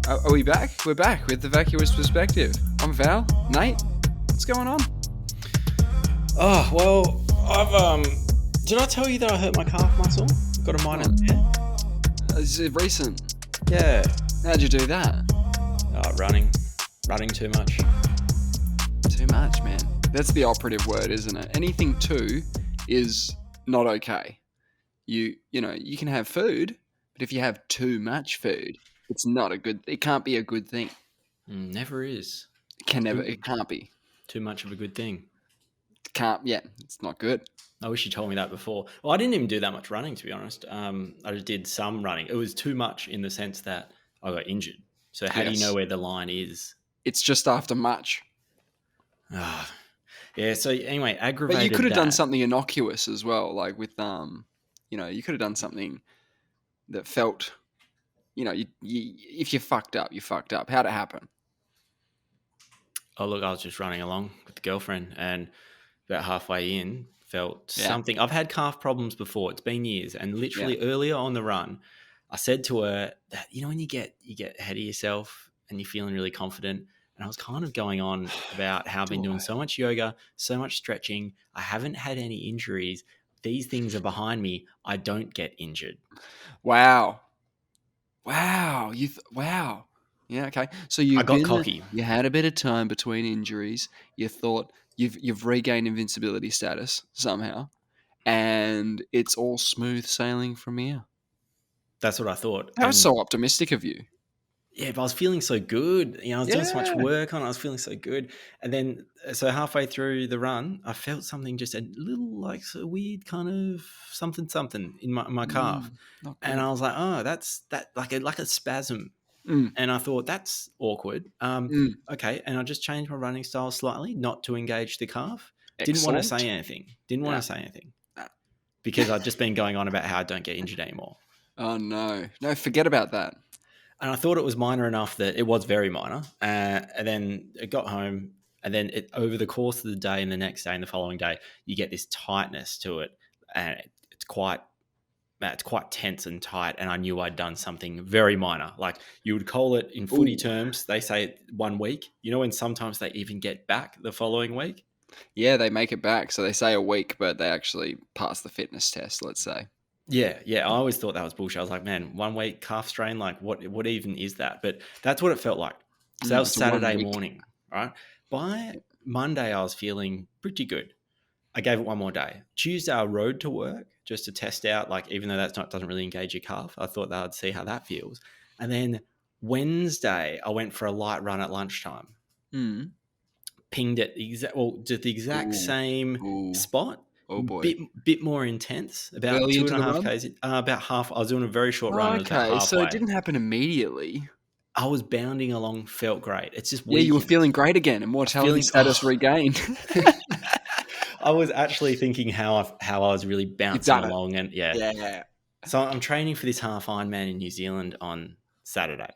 Are we back? We're back with the Vacuous perspective. I'm Val. Nate, what's going on? Oh, well, did I tell you that I hurt my calf muscle? Got a minor tear? Is it recent? Yeah. How'd you do that? Running too much. Too much, man. That's the operative word, isn't it? Anything too is not okay. You know, you can have food, but if you have too much food, it can't be a good thing. Never is. It can't be. Too much of a good thing. It's not good. I wish you told me that before. Well, I didn't even do that much running, to be honest. I just did some running. It was too much in the sense that I got injured. So how do you know where the line is? It's just after much. Yeah, so anyway, aggravated. But you could have done something innocuous as well, like with you could have done something that felt, if you fucked up, you fucked up. How'd it happen? Oh, look, I was just running along with the girlfriend, and about halfway in, felt something. I've had calf problems before. It's been years, and literally earlier on the run, I said to her that when you get ahead of yourself and you're feeling really confident. And I was kind of going on about how I've been doing so much yoga, so much stretching. I haven't had any injuries. These things are behind me. I don't get injured. Wow. Wow. Wow. Yeah. Okay. So I got cocky. You had a bit of time between injuries. You thought you've regained invincibility status somehow, and it's all smooth sailing from here. That's what I thought. That was so optimistic of you. Yeah, but I was feeling so good. I was doing so much work on it. I was feeling so good. And then, so halfway through the run, I felt something just a little like so weird kind of something in my calf. And I was like, oh, that's that like a spasm. And I thought, that's awkward. Okay. And I just changed my running style slightly, not to engage the calf. Didn't want to say anything. Because I'd just been going on about how I don't get injured anymore. Oh, no. No, forget about that. And I thought it was minor enough that it was very minor. And then it got home, and then over the course of the day and the next day and the following day, you get this tightness to it, and it's quite tense and tight. And I knew I'd done something very minor. Like you would call it in footy terms, they say 1 week. And sometimes they even get back the following week. Yeah, they make it back. So they say a week, but they actually pass the fitness test, let's say. Yeah. I always thought that was bullshit. I was like, man, 1 week calf strain, like what even is that? But that's what it felt like. So that was Saturday morning, right? By Monday, I was feeling pretty good. I gave it one more day. Tuesday, I rode to work just to test out, like, even though doesn't really engage your calf, I thought that I'd see how that feels. And then Wednesday, I went for a light run at lunchtime. Pinged it the exact same spot. Oh boy! Bit more intense. About 2.5 k's. About half. I was doing a very short run. Okay, so it didn't happen immediately. I was bounding along. Felt great. It's just weird. Yeah, you were feeling great again, and mortality status regained. I was actually thinking how I was really bouncing along, and yeah. So I'm training for this half Ironman in New Zealand on Saturday.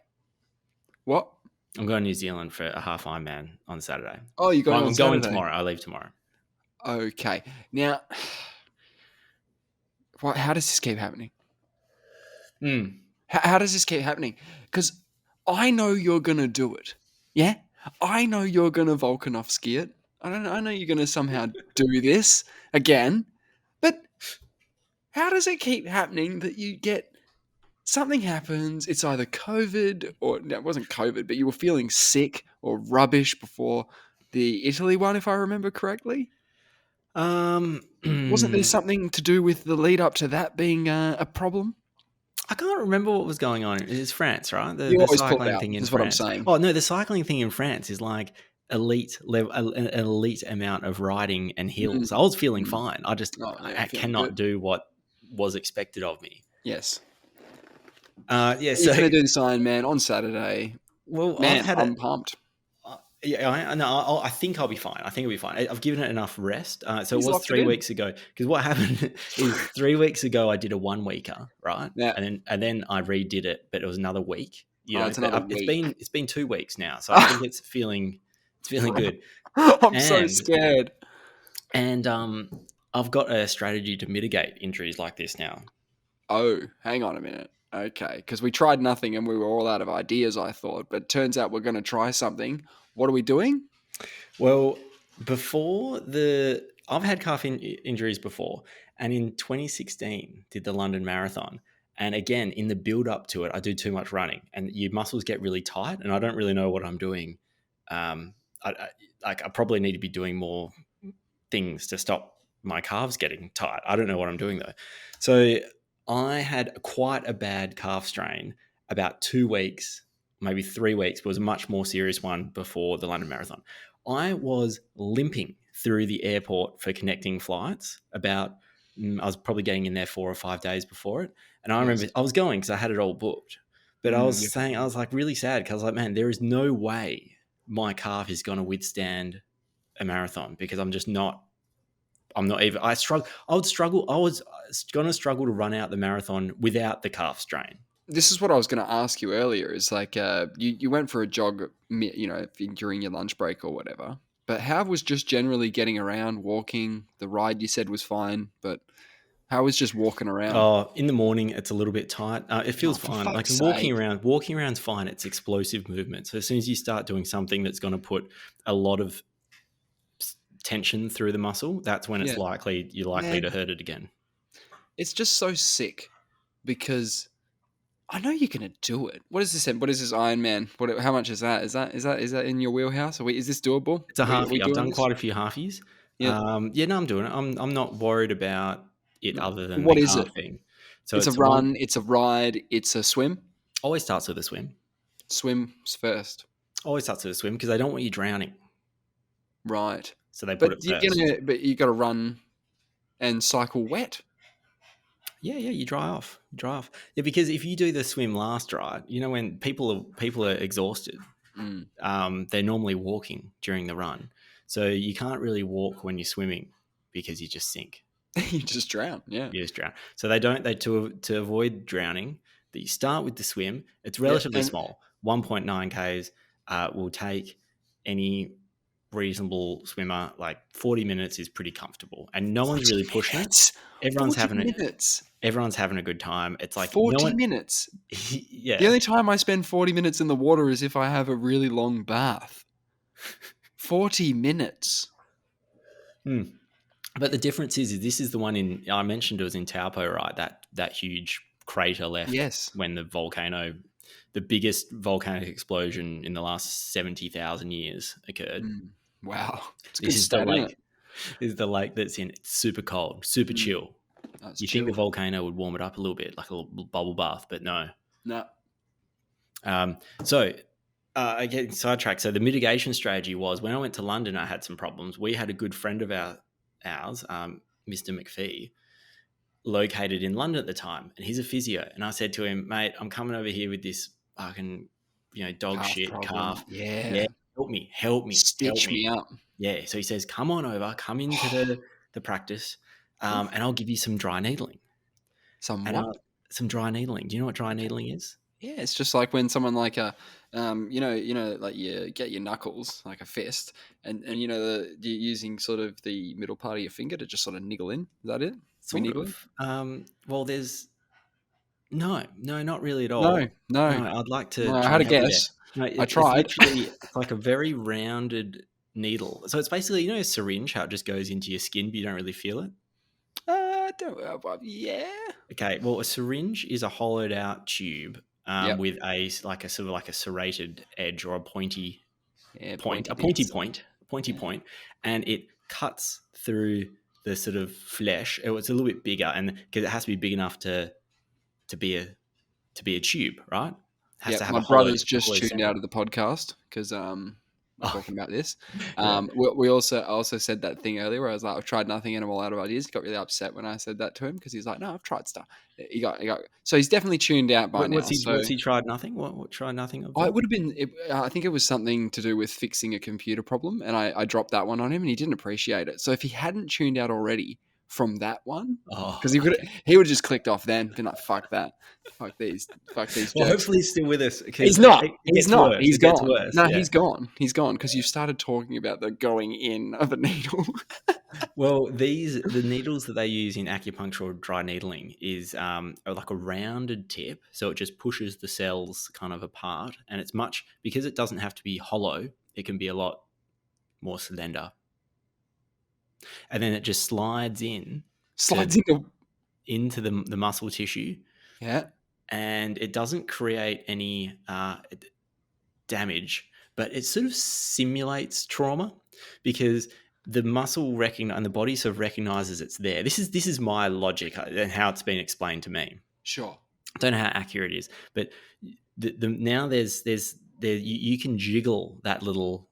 What? I'm going to New Zealand for a half Ironman on Saturday. Oh, you're going on Saturday? I'm going tomorrow. I leave tomorrow. Okay. Now, how does this keep happening? How does this keep happening? Because I know you're going to do it. Yeah? I know you're going to Volkanovski it. I know you're going to somehow do this again. But how does it keep happening that you get something happens, it's either COVID or no, it wasn't COVID, but you were feeling sick or rubbish before the Italy one, if I remember correctly? Wasn't there something to do with the lead up to that being a problem? I can't remember what was going on. It's France, right? The cycling thing in France. That's what I'm saying. Oh no, the cycling thing in France is like elite level, an elite amount of riding and hills. I was feeling fine. I just I cannot do what was expected of me. Yes. So you're going to do this Ironman on Saturday. Well, man, I'm pumped. I think I'll be fine. I've given it enough rest. So it was 3 weeks ago. Because what happened is 3 weeks ago I did a 1 weeker, right? Yeah. And then I redid it, but it was another week. It's another week. It's been 2 weeks now, so I think it's feeling good. I'm so scared. And I've got a strategy to mitigate injuries like this now. Oh, hang on a minute. Okay, because we tried nothing and we were all out of ideas, I thought. But turns out we're going to try something. What are we doing? Well, I've had injuries before, and in 2016 did the London Marathon. And again, in the build up to it, I do too much running, and your muscles get really tight, and I don't really know what I'm doing. Um, I probably need to be doing more things to stop my calves getting tight. I don't know what I'm doing though. So I had quite a bad calf strain about 2 weeks, maybe 3 weeks, but it was a much more serious one before the London Marathon. I was limping through the airport for connecting flights I was probably getting in there 4 or 5 days before it. And I remember Yes. I was going because I had it all booked. But Yeah. I was like really sad because I was like, man, there is no way my calf is going to withstand a marathon because I'm not even. I struggle. I would struggle. I was going to struggle to run out the marathon without the calf strain. This is what I was going to ask you earlier. Is like you went for a jog, during your lunch break or whatever. But how was just generally getting around, walking? The ride you said was fine, but how was just walking around? In the morning, it's a little bit tight. It Oh, feels for fine. Like fuck's walking sake! around, walking around's fine. It's explosive movement. So as soon as you start doing something that's going to put a lot of tension through the muscle, that's when Yeah, you're likely man, to hurt it again. it's just so sick because I know you're gonna do it. What is this? What is this Iron Man? What? How much is that? Is that in your wheelhouse? Is this doable? It's a Are we halfie. I've doing done this? quite a few halfies. Yeah. Yeah, no, I'm doing it. I'm not worried about it No. other than the What is calf it? thing. So It's a it's a one. run. It's a ride. It's a swim. Always starts with a swim. Swims first. Always starts with a swim because they don't want you drowning. Right. So they put But it you're first. gonna. But you got to run and cycle wet. Yeah, yeah, you dry off. You dry off. Yeah, because if you do the swim last, right, when people are exhausted, Mm. they're normally walking during the run. So you can't really walk when you're swimming because you just sink. You just drown. Yeah. You just drown. So they don't they to avoid drowning. That you start with the swim. It's Yeah. relatively And small. 1.9 k's will take any reasonable swimmer. Like 40 minutes is pretty comfortable, and no one's 40 really pushing it. minutes. Everyone's 40 having it. minutes. Everyone's having a good time. It's like no 40 one. minutes. The Yeah. only time I spend 40 minutes in the water is if I have a really long bath. 40 minutes. Hmm. But the difference is this is the one I mentioned it was in Taupo, right? That huge crater left Yes. when the biggest volcanic explosion in the last 70,000 years occurred. Mm. Wow. It's a This good is the stat, isn't it? lake. This is the lake that's in. It's super cold, super Mm. chill. That's You think the chill. volcano would warm it up a little bit, like a little bubble bath, but no. No. So getting sidetracked. So the mitigation strategy was when I went to London, I had some problems. We had a good friend of ours, Mr. McPhee, located in London at the time, and he's a physio. And I said to him, mate, I'm coming over here with this fucking, dog Calf shit problem. calf. Yeah, Yeah. help me. Stitch me up. Yeah. So he says, come on over, come into the practice, Oof. and I'll give you some dry needling. Some And what? some dry needling. Do you know what dry Okay. needling is? Yeah, it's just like when someone like like you get your knuckles like a fist, and you're using sort of the middle part of your finger to just sort of niggle in. Is that it? We Sort niggling? of. Well, there's no, not really at No, all. No, no, I'd like no. to I try had and a help you there. guess. No, I it's tried. literally it's like a very rounded needle. So it's basically a syringe how it just goes into your skin, but you don't really feel it. Yeah. Okay, well, a syringe is a hollowed out tube Yep. with like a sort of like a serrated edge or a pointy Yeah. point, Pointy bits. pointy Yeah. point, and it cuts through the sort of flesh. It's a little bit bigger, and because it has to be big enough to be a tube, right? It has Yep. to have My a hollow brother's just tuned center. out of the podcast because we're Oh, talking about this. yeah. I also said that thing earlier where I was like, I've tried nothing and I'm all out of ideas. He got really upset when I said that to him because he's like, no, I've tried stuff. So he's definitely tuned out by now. So What's he tried nothing? What tried nothing of oh, it what? would have been. I think it was something to do with fixing a computer problem, and I dropped that one on him, and he didn't appreciate it. So if he hadn't tuned out already, from that one because Oh, he would okay. he would have just clicked off then, been like, "Fuck that, fuck these Well, jerks." hopefully he's still with us because He's not. it He's gets not. worse. He's It gets gone. worse. No, Yeah. he's gone. He's gone because you started talking about the going in of a needle. Well, the needles that they use in acupuncture or dry needling is are like a rounded tip, so it just pushes the cells kind of apart, and it's much because it doesn't have to be hollow. It can be a lot more slender, and then it just slides in Slides to into into the muscle tissue, yeah. and it doesn't create any damage, but it sort of simulates trauma because the muscle recognize and the body sort of recognizes it's there. This is my logic and how it's been explained to me. Sure. I don't know how accurate it is, but now you can jiggle that little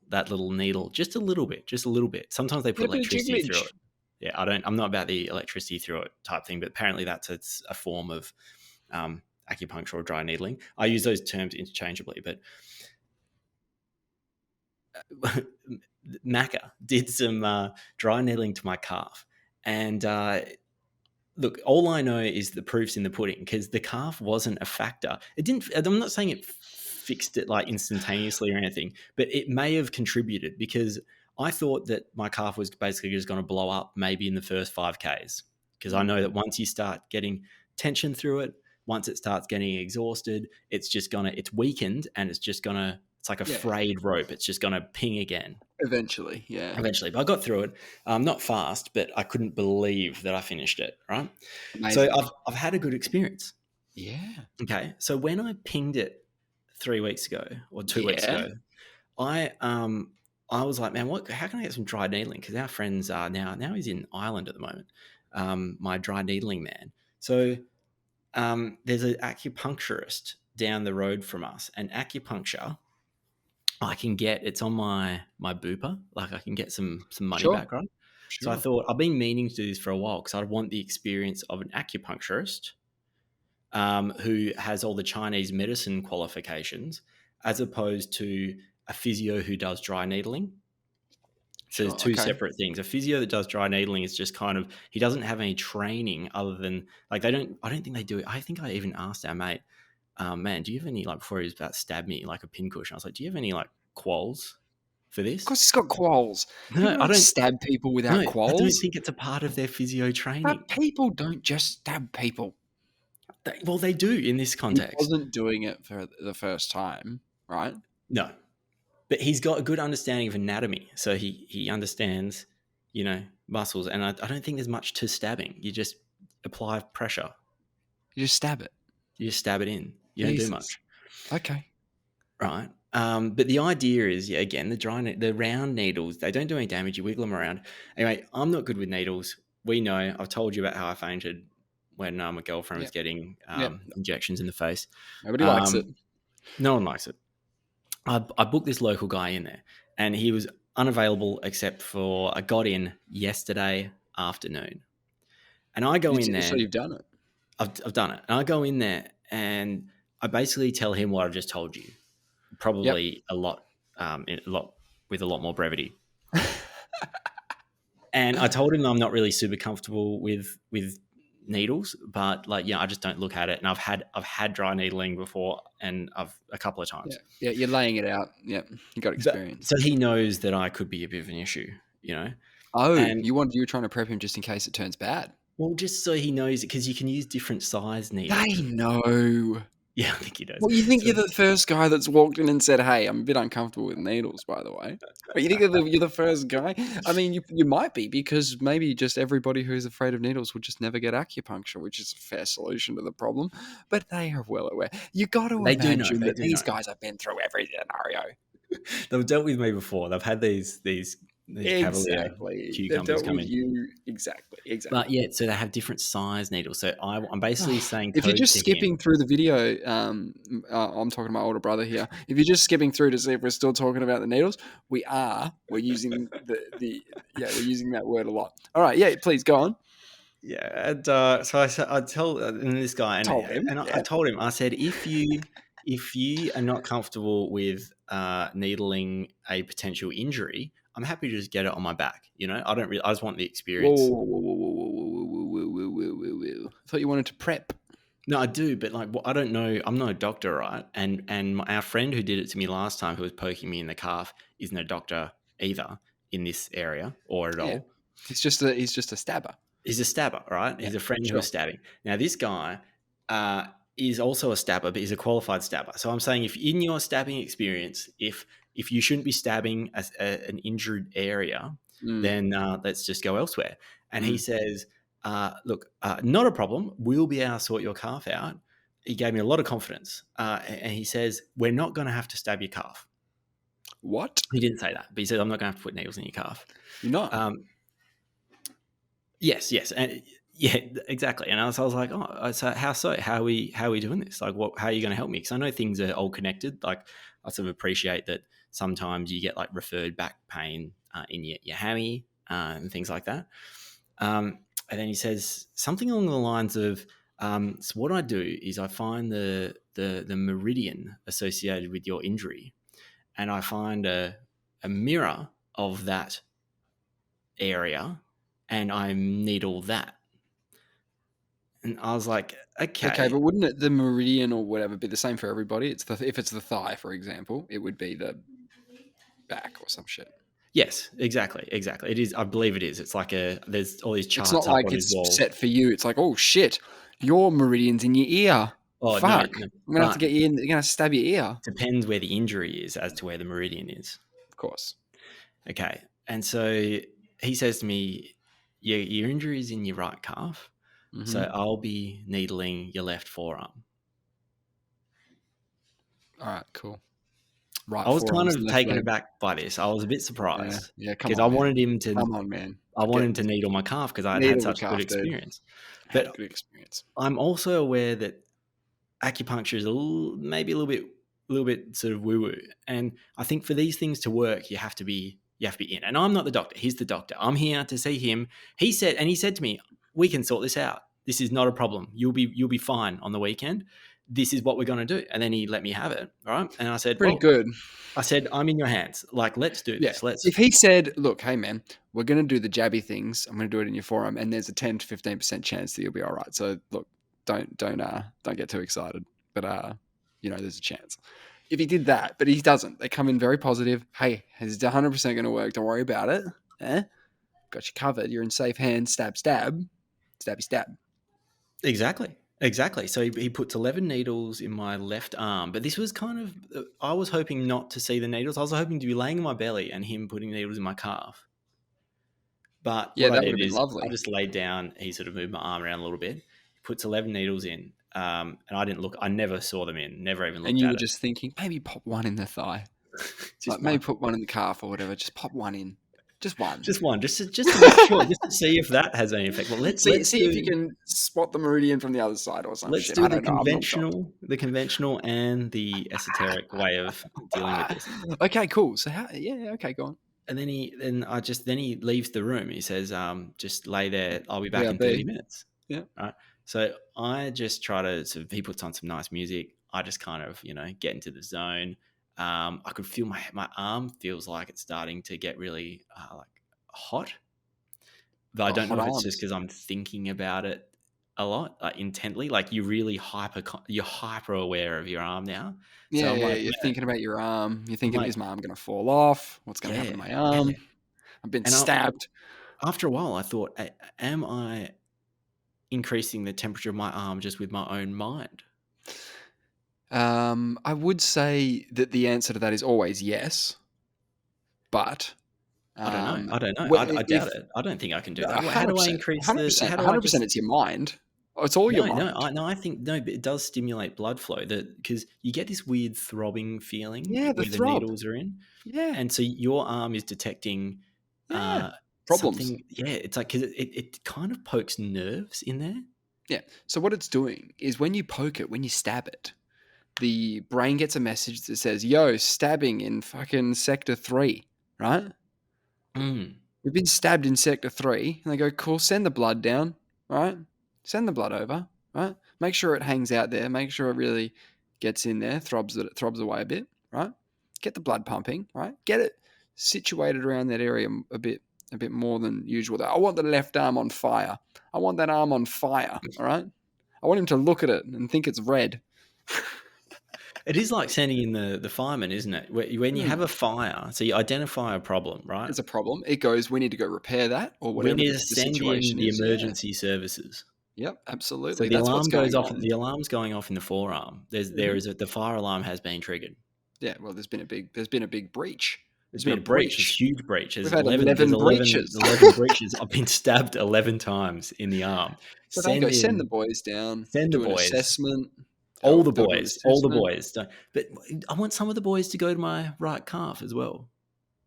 needle just a little bit, just a little bit. Sometimes they Get put a bit of electricity through jigglage. it. Yeah, I'm not about the electricity through it type thing, but apparently it's a form of acupuncture or dry needling. I use those terms interchangeably, but Macca did some dry needling to my calf, and look, all I know is the proof's in the pudding because the calf wasn't a factor. It didn't. I'm not saying it fixed it like instantaneously or anything, but it may have contributed because I thought that my calf was basically just going to blow up maybe in the first 5Ks because I know that once you start getting tension through it, once it starts getting exhausted, it's weakened and it's like a Yeah. frayed rope. It's just gonna ping again Eventually. Yeah. eventually. But I got through it, not fast, but I couldn't believe that I finished it. Right. So Amazing. I've had a good experience. Yeah. Okay. So when I pinged it 3 weeks ago or 2 weeks Yeah. ago, I was like, man, how can I get some dry needling? Because our friends are now he's in Ireland at the moment. My dry needling man. So there's an acupuncturist down the road from us, and acupuncture it's on my booper, like I can get some money Sure. back, right? So I Sure. thought I've been meaning to do this for a while because I want the experience of an acupuncturist who has all the Chinese medicine qualifications, as opposed to a physio who does dry needling. So there's Sure. two Okay. separate things. A physio that does dry needling is just kind of he doesn't have any training other than like they don't. I don't think they do it. I think I even asked our mate, man, do you have any like before he was about to stab me like a pincushion? I was like, do you have any like quals for Of this? course, he's got qualls. No, People I don't don't. stab people No, without I don't qualls. think it's a part of their physio training. But people don't just stab people. Well, they do in this He context. wasn't doing it for the first time, right? No, but he's got a good understanding of anatomy, so he understands, muscles, and I don't think there's much to stabbing. You just apply pressure. You just stab it. You just stab it in. You don't do Jesus. much, Okay. right? But the idea is, yeah, again, the round needles, they don't do any damage. You wiggle them around. Anyway, I'm not good with needles. We know. I've told you about how I fainted when my girlfriend was Yep. getting Yep. injections in the face. Nobody likes it. No one likes it. I booked this local guy in there, and he was unavailable except for I got in yesterday afternoon, and I go in So there. you've done it. I've done it, and I go in there, and I basically tell him what I've just told you, Yep. probably a lot with a lot more brevity. And I told him I'm not really super comfortable with needles, but like I just don't look at it. And I've had dry needling before, and I've a couple of Yeah. times. Yeah. You're laying it out. Yep. You got experience. So he knows that I could be a bit of an issue, Oh, and you were trying to prep him just in case it turns bad. well, just so he knows it because you can use different size They needles. know. Yeah, I think he does. Well, you think So you're the first guy that's walked in and said, "Hey, I'm a bit uncomfortable with needles," by the way. But you think you're the first guy? I mean, you might be because maybe just everybody who's afraid of needles will just never get acupuncture, which is a fair solution to the problem. But they are well aware. You got to they do know. imagine They that do these know. guys have been through every scenario. They've dealt with me before. They've had these cavalier Exactly. They've cucumbers dealt come with in. you. Exactly. But Exactly. yeah, so they have different size needles. So I'm basically saying If you're code just to skipping him. through the video, I'm talking to my older brother here. If you're just skipping through to see if we're still talking about the needles, we are. We're using we're using that word a lot. All right, yeah, please go on. Yeah, and so I said, I tell and this guy, and Told him, I yeah. told him, I said, if you are not comfortable with needling a potential injury, I'm happy to just get it on my back. I don't really, I just want the Whoa, whoa, experience. whoa, whoa, whoa, whoa, thought you wanted to prep. No, I do, but like, I don't know. I'm not a doctor, right? And our friend who did it to me last time, who was poking me in the calf, isn't a doctor either in this area or at Yeah. all. He's just a stabber. He's a stabber, right? Yeah, He's a friend who sure. was stabbing. Now, this guy is also a stabber, but he's a qualified stabber. So I'm saying, if in your stabbing experience, if you shouldn't be stabbing an injured area, Mm, then let's just go elsewhere. And he mm. says, look, not a problem. We'll be able to sort your calf out. He gave me a lot of confidence. And he says, we're not going to have to stab your calf. What? He didn't say that, but he said, I'm not going to have to put needles in your calf. You're not? Um, Yes, and yeah, exactly. And I was like, oh, so how so? How are we doing this? Like, how are you going to help me? Because I know things are all connected. Like, I sort of appreciate that sometimes you get like referred back pain in your hammy and things like that. And then he says something along the lines of, so what I do is I find the meridian associated with your injury, and I find a mirror of that area, and I needle that. And I was like, Okay, okay, but wouldn't it, the meridian or whatever, be the same for everybody? If it's the thigh, for example, it would be the back or some shit. yes, exactly. It is. I believe it is. It's like there's all these It's not charts up like on his it's wall. set for you. It's like, oh shit, your meridian's in your ear. Oh no, Fuck, no, I'm gonna have to but get you in. You're gonna have to stab your ear. depends where the injury is as to where the meridian is. Of course. Okay, and so he says to me, your injury is in your right calf, so Mm-hmm. I'll be needling your left forearm. All right, cool. I Right was kind forearm's of left taken leg. aback by this. I was a bit Yeah, surprised yeah. Come because I on, man. wanted him to. Come on, man. I wanted Get him to needle my calf because I'd had needle the such a good calf, dude. experience. Had a But good experience. I'm also aware that acupuncture is maybe a little bit sort of woo woo, and I think for these things to work, you have to be in. And I'm not the doctor; he's the doctor. I'm here to see him. He said to me, "We can sort this out. This is not a problem. You'll be fine on the weekend. This is what we're going to do." And then he let me have it, right? And I said, Pretty "Well, good. I'm in your hands. Like, let's do Yeah. this. Let's." If he said, "Look, hey man, we're gonna do the jabby things. I'm gonna do it in your forearm, and there's a 10 to 15% chance that you'll be all right. So look, don't get too excited. But there's a chance." If he did that, but he doesn't. They come in very positive. Hey, it's 100% going to work. Don't worry about it. Got you covered. You're in safe hands. Stab, stab, stabby, stab. Exactly. So he puts 11 needles in my left arm, but this was kind of, I was hoping not to see the needles. I was hoping to be laying on my belly and him putting needles in my calf. But Yeah, what I that would have did been is I lovely. just laid down. He sort of moved my arm around a little bit. He puts 11 needles in, and I didn't look. I never saw them in. Never even And looked you at were it. just thinking, maybe pop one in the thigh. Like Just maybe one, put one in the calf or whatever. Just pop one in. Just one. just one, just to make sure, just to see if that has any effect. Well, See if you can spot the meridian from the other side or some let's shit. I do the don't know. I'm not a doctor. conventional and the esoteric way of dealing with this. Okay, cool. So how? Yeah. Okay, go on. And then he leaves the room. He says, just lay there. I'll be back in 30 BRB. minutes. Yeah. Right. So I just try to, so he puts on some nice music. I just kind of, get into the zone. I could feel my arm feels like it's starting to get really like hot, but I Got don't know hot if it's just arms. because I'm thinking about it a lot, like intently, like you're hyper aware of your arm now. So Yeah, I'm yeah. like, You're man, thinking about your arm. You're I'm thinking, like, is my arm going to fall off? What's going to happen yeah. to my arm? I've been And stabbed. after a while, I thought, am I increasing the temperature of my arm just with my own mind? I would say that the answer to that is always yes, but I don't know. I don't know. I doubt if it. I don't think I can do that. How hundred do I percent, increase hundred the? percent, How do I hundred percent, just? it's your mind. It's all your No, mind. I think no, but it does stimulate blood flow. Because you get this weird throbbing feeling Yeah, the where the throb. needles are in, Yeah, and so your arm is detecting yeah. Problems. something. Yeah, it's like because it kind of pokes nerves in there. Yeah. So what it's doing is when you poke it, when you stab it, the brain gets a message that says, "Yo, stabbing in fucking sector 3," right? Mm. We've been stabbed in sector 3. And they go, cool, send the blood down, right? Send the blood over, right? Make sure it hangs out there. Make sure it really gets in there, throbs away a bit, right? Get the blood pumping, right? Get it situated around that area a bit more than usual. I want the left arm on fire. I want that arm on fire, all right? I want him to look at it and think it's red. It is like sending in the fireman, isn't it? When you have Hmm. a fire, so you identify a problem, right? There's a problem. It goes, we need to go repair that or We whatever need to the send in situation the is. Yeah. emergency services. Yep. So Absolutely. the That's what's alarm goes going off. on. The alarm's going off in the forearm. There Hmm. is the fire alarm has been triggered. Yeah. Well, there's been a big breach. There's There's been been a a breach. There's breach. a huge breach. We've There's had 11. There's 11 breaches. 11 breaches. I've been stabbed 11 times in the arm. So they go, Send send the in. boys down, Send the do an boys. assessment. All They'll the do an boys. All the assessment. boys. But I want some of the boys to go to my right calf as well.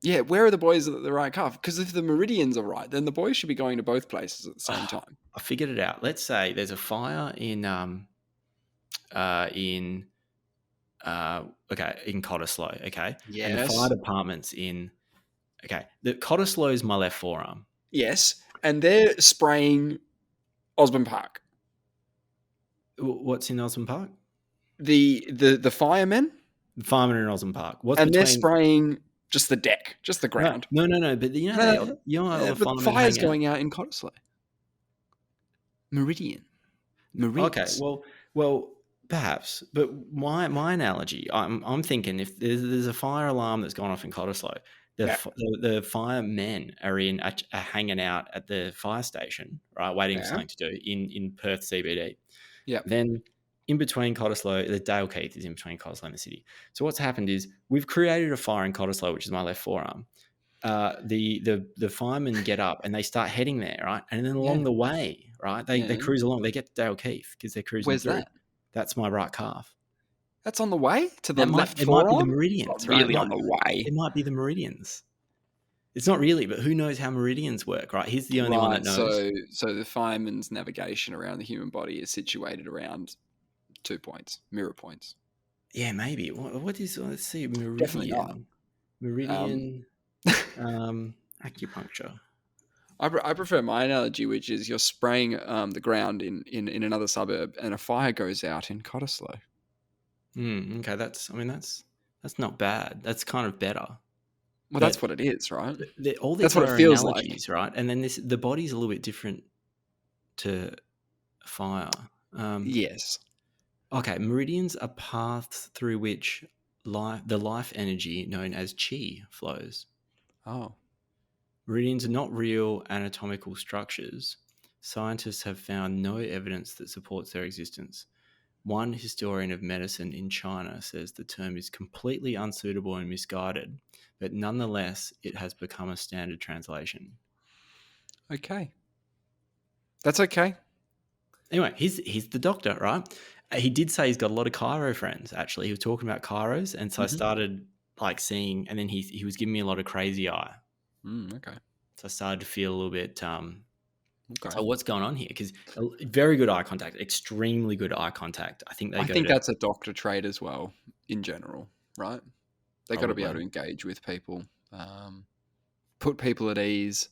Yeah, where are the boys at the right calf? Because if the meridians are right, then the boys should be going to both places at the same Oh, time. I figured it out. Let's say there's a fire in in Cottesloe, okay? And the fire Yes. department's in the Cottesloe is my left forearm. Yes. And they're spraying Osborne Park. What's in Osborne Park? The firemen, The fireman in Osborne Park. What's and they're between spraying just the deck, just the No, ground. no, no, no. But No, you know how all the but firemen fire's hang out? going out in Cottesloe. Meridian. Okay, Marines. well, perhaps. But my analogy, I'm thinking if there's a fire alarm that's gone off in Cottesloe, Yeah. the firemen are are hanging out at the fire station, right, waiting for Yeah. something to do in Perth CBD. Yeah. Then in between Cottesloe, the Dale Keith is in between Cottesloe and the city. So what's happened is we've created a fire in Cottesloe, which is my left forearm. The firemen get up and they start heading there, right? And then Yeah. along the way, right, they Yeah. cruise along. They get to Dale Keith because they're cruising Where's through. that? That's my right calf. That's on the way to the That might left it might be the forearm? It's not meridians, right? really on the way. It might be the meridians. It's not really, but who knows how meridians work, right? He's the only one that Right. knows. So the fireman's navigation around the human body is situated around 2 points, mirror points. Yeah, maybe. What is? Let's see, Definitely not. meridian, acupuncture. I prefer my analogy, which is you're spraying the ground in another suburb, and a fire goes out in Cottesloe. Okay, that's not bad. That's kind of better. Well, But that's what it is, right? all That's these what it are feels like. analogies, right? And then the body's a little bit different to fire. Yes. Okay, meridians are paths through which the life energy known as chi flows. Oh. Meridians are not real anatomical structures. Scientists have found no evidence that supports their existence. One historian of medicine in China says the term is completely unsuitable and misguided, but nonetheless, it has become a standard translation. Okay. That's okay. Anyway, he's the doctor, right? He did say he's got a lot of chiro friends, actually. He was talking about chiros, and so I started seeing, and then he was giving me a lot of crazy eye. Okay. So I started to feel a little bit, Okay. so what's going on here? Because very good eye contact, extremely good eye contact. I think that's a doctor trait as well, in general, right? They got to be able to engage with people, put people at ease.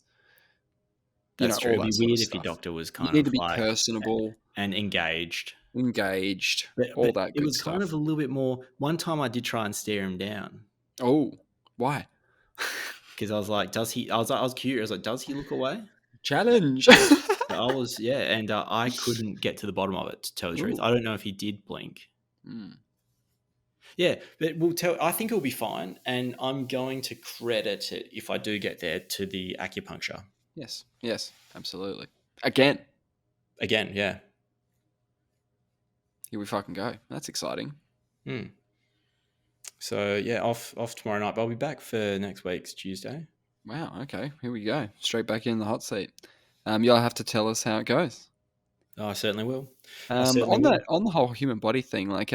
That's true. All It'd that be sort of weird if your stuff. doctor was You kind need of to be personable, and engaged. All that it good was stuff. kind of a little bit more. One time I did try and stare him down. Oh, why? Because I was like, does he? I was curious. I was like, does he look away? Challenge. I was, and I couldn't get to the bottom of it, to tell the truth. I don't know if he did blink. Yeah, but we'll tell. I think it'll be fine, and I'm going to credit it, if I do get there, to the acupuncture. Yes, absolutely. Again, yeah. Here we fucking go. That's exciting. So yeah, off tomorrow night, but I'll be back for next week's Tuesday. Wow. Okay, here we go. Straight back in the hot seat. You'll have to tell us how it goes. Oh, I certainly will. On the whole human body thing, not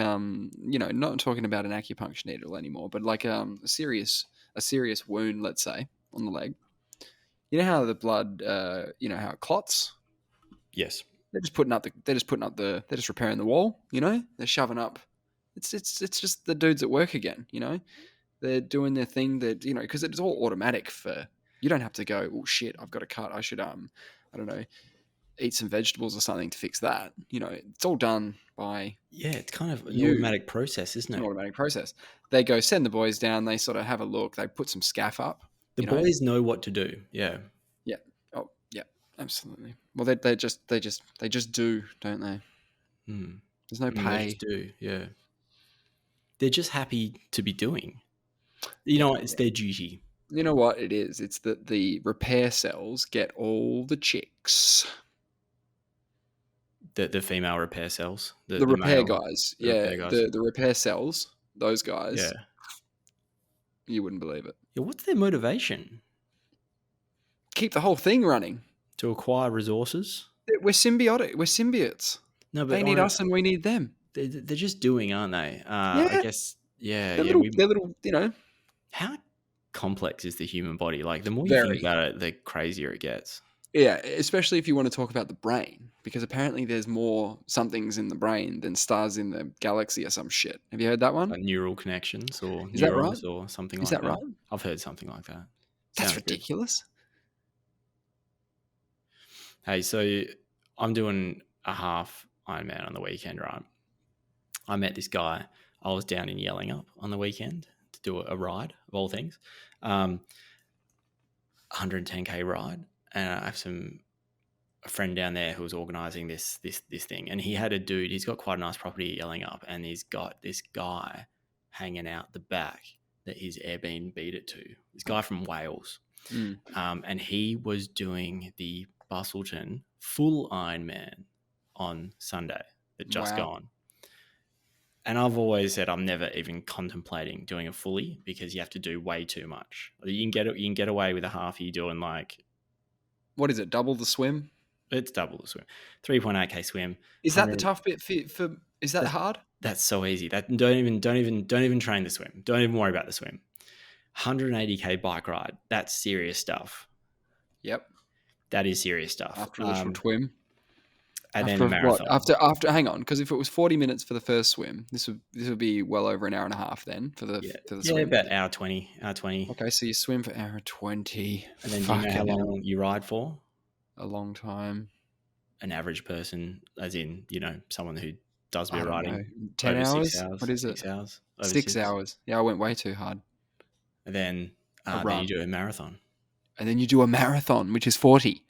talking about an acupuncture needle anymore, but like a serious wound, let's say, on the leg. You know how the blood, how it clots. Yes. They're just repairing the wall. They're shoving up. It's just the dudes at work again. They're doing their thing. That because it's all automatic. You don't have to go, oh shit, I've got a cut. I should I don't know, eat some vegetables or something to fix that. It's all done by it's kind of an automatic process, isn't it? An automatic process. They go send the boys down. They sort of have a look. They put some scaff up. The boys know what to do. Yeah. Yeah. Oh, yeah. Absolutely. Well, they just do, don't they? Mm. There's no They just pay. do, yeah. They're just happy to be doing. You know what? It's their duty. You know what it is? It's that the repair cells get all the chicks. The female repair cells, The the repair male, guys, the yeah, repair guys. the repair cells, those Yeah. guys, you wouldn't believe it. Yeah, what's their motivation? Keep the whole thing running. To acquire resources? We're symbiotic. We're symbiotes. No, but They need us, and we need them. they're just doing, aren't they? I Yeah, guess. Yeah, they're yeah. little. They're little. How complex is the human body? Like the more you think Very. about it, the crazier it gets. Yeah, especially if you want to talk about the brain, because apparently there's more somethings in the brain than stars in the galaxy or some shit. Have you heard that one? Like neural connections or Is that right? neurons or something Is like that that. right? I've heard something like that. That's Sounds good. ridiculous. Hey, so I'm doing a half Ironman on the weekend, right? I met this guy. I was down in Yellingup on the weekend to do a ride of all things, 110k ride, and I have a friend down there who was organising this thing, and he had a dude. He's got quite a nice property yelling up, and he's got this guy hanging out the back that he's Airbnb it to. This guy from Wales, and he was doing the Bustleton full Ironman on Sunday that just Wow. gone. And I've always said I'm never even contemplating doing a fully because you have to do way too much. You can get away with a half. You're doing like, What is it? Double the swim? it's double the swim, 3.8k swim. Is that the tough bit for? Is that hard? That's so easy. That don't even train the swim. Don't even worry about the swim. 180k bike ride. That's serious stuff. Yep. That is serious stuff. After a little swim. And after then the marathon. After hang on, because if it was 40 minutes for the first swim, this would be well over an hour and a half then for the swim. Yeah, about hour 20. Okay, so you swim for hour 20. And then do you know how long you ride for? A long time. An average person, as in, someone who does be I don't riding know. 10 over hours? 6 hours. What is 6 it? hours. 6 hours. Yeah, I went way too hard. And then you do a marathon. And then you do a marathon, which is 40.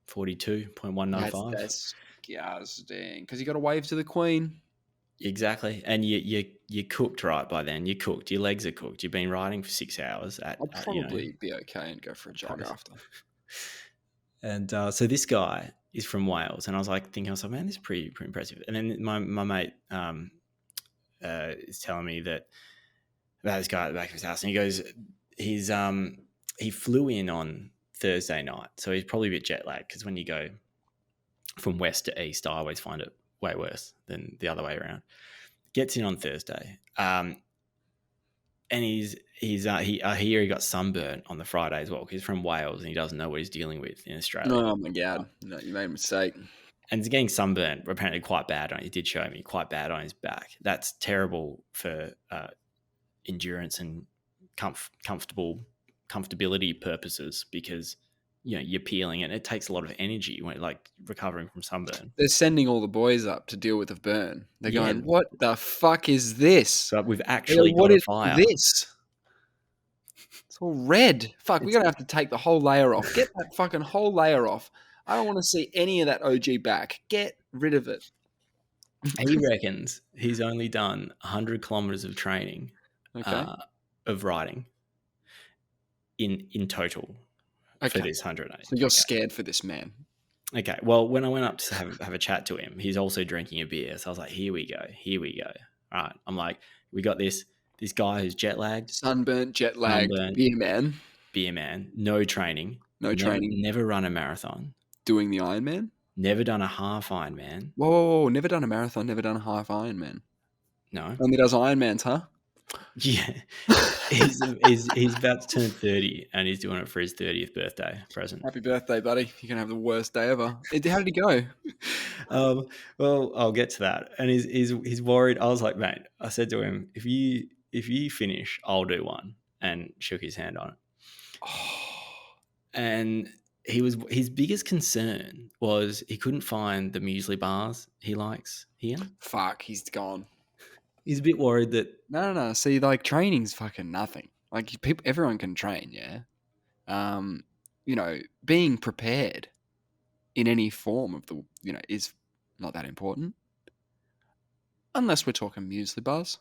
42.195. That's disgusting. Because you got to wave to the Queen. Exactly. And you're cooked right by then. You're cooked. Your legs are cooked. You've been riding for 6 hours. I'll probably be okay and go for a jog after. And so this guy is from Wales, and I was like thinking, man, this is pretty impressive. And then my mate is telling me about this guy at the back of his house, and he goes, he flew in on Thursday night, so he's probably a bit jet lagged because when you go from west to east, I always find it way worse than the other way around. Gets in on Thursday, and I hear he got sunburnt on the Friday as well because he's from Wales and he doesn't know what he's dealing with in Australia. Oh my God. No, you made a mistake. And he's getting sunburnt apparently quite bad. He did show me quite bad on his back. That's terrible for endurance and comfortability purposes because you're peeling and it takes a lot of energy when like recovering from sunburn. They're sending all the boys up to deal with a burn. They're going, what the fuck is this? But we've actually got a fire. What is this? It's all red. Fuck, we're going to have to take the whole layer off. Get that fucking whole layer off. I don't want to see any of that OG back. Get rid of it. He reckons he's only done 100 kilometers of training of riding in total for this 180. So you're scared for this man. Okay. Well, when I went up to have a chat to him, he's also drinking a beer. So I was like, here we go. All right. I'm like, we got this guy who's jet lagged. Sunburnt, jet lagged, beer man. No training. Never run a marathon. Doing the Ironman? Never done a half Ironman. Whoa. Never done a marathon, never done a half Ironman. No. Only does Ironmans, huh? Yeah. he's about to turn 30 and he's doing it for his 30th birthday present. Happy birthday, buddy. You're going to have the worst day ever. How did he go? Well, I'll get to that. And he's worried. I was like, mate, I said to him, if you finish, I'll do one. And shook his hand on it. And his biggest concern was he couldn't find the muesli bars he likes here. Fuck, he's gone. He's a bit worried that... No. See, like, training's fucking nothing. Like, everyone can train, yeah? Being prepared in any form of is not that important. Unless we're talking muesli bars.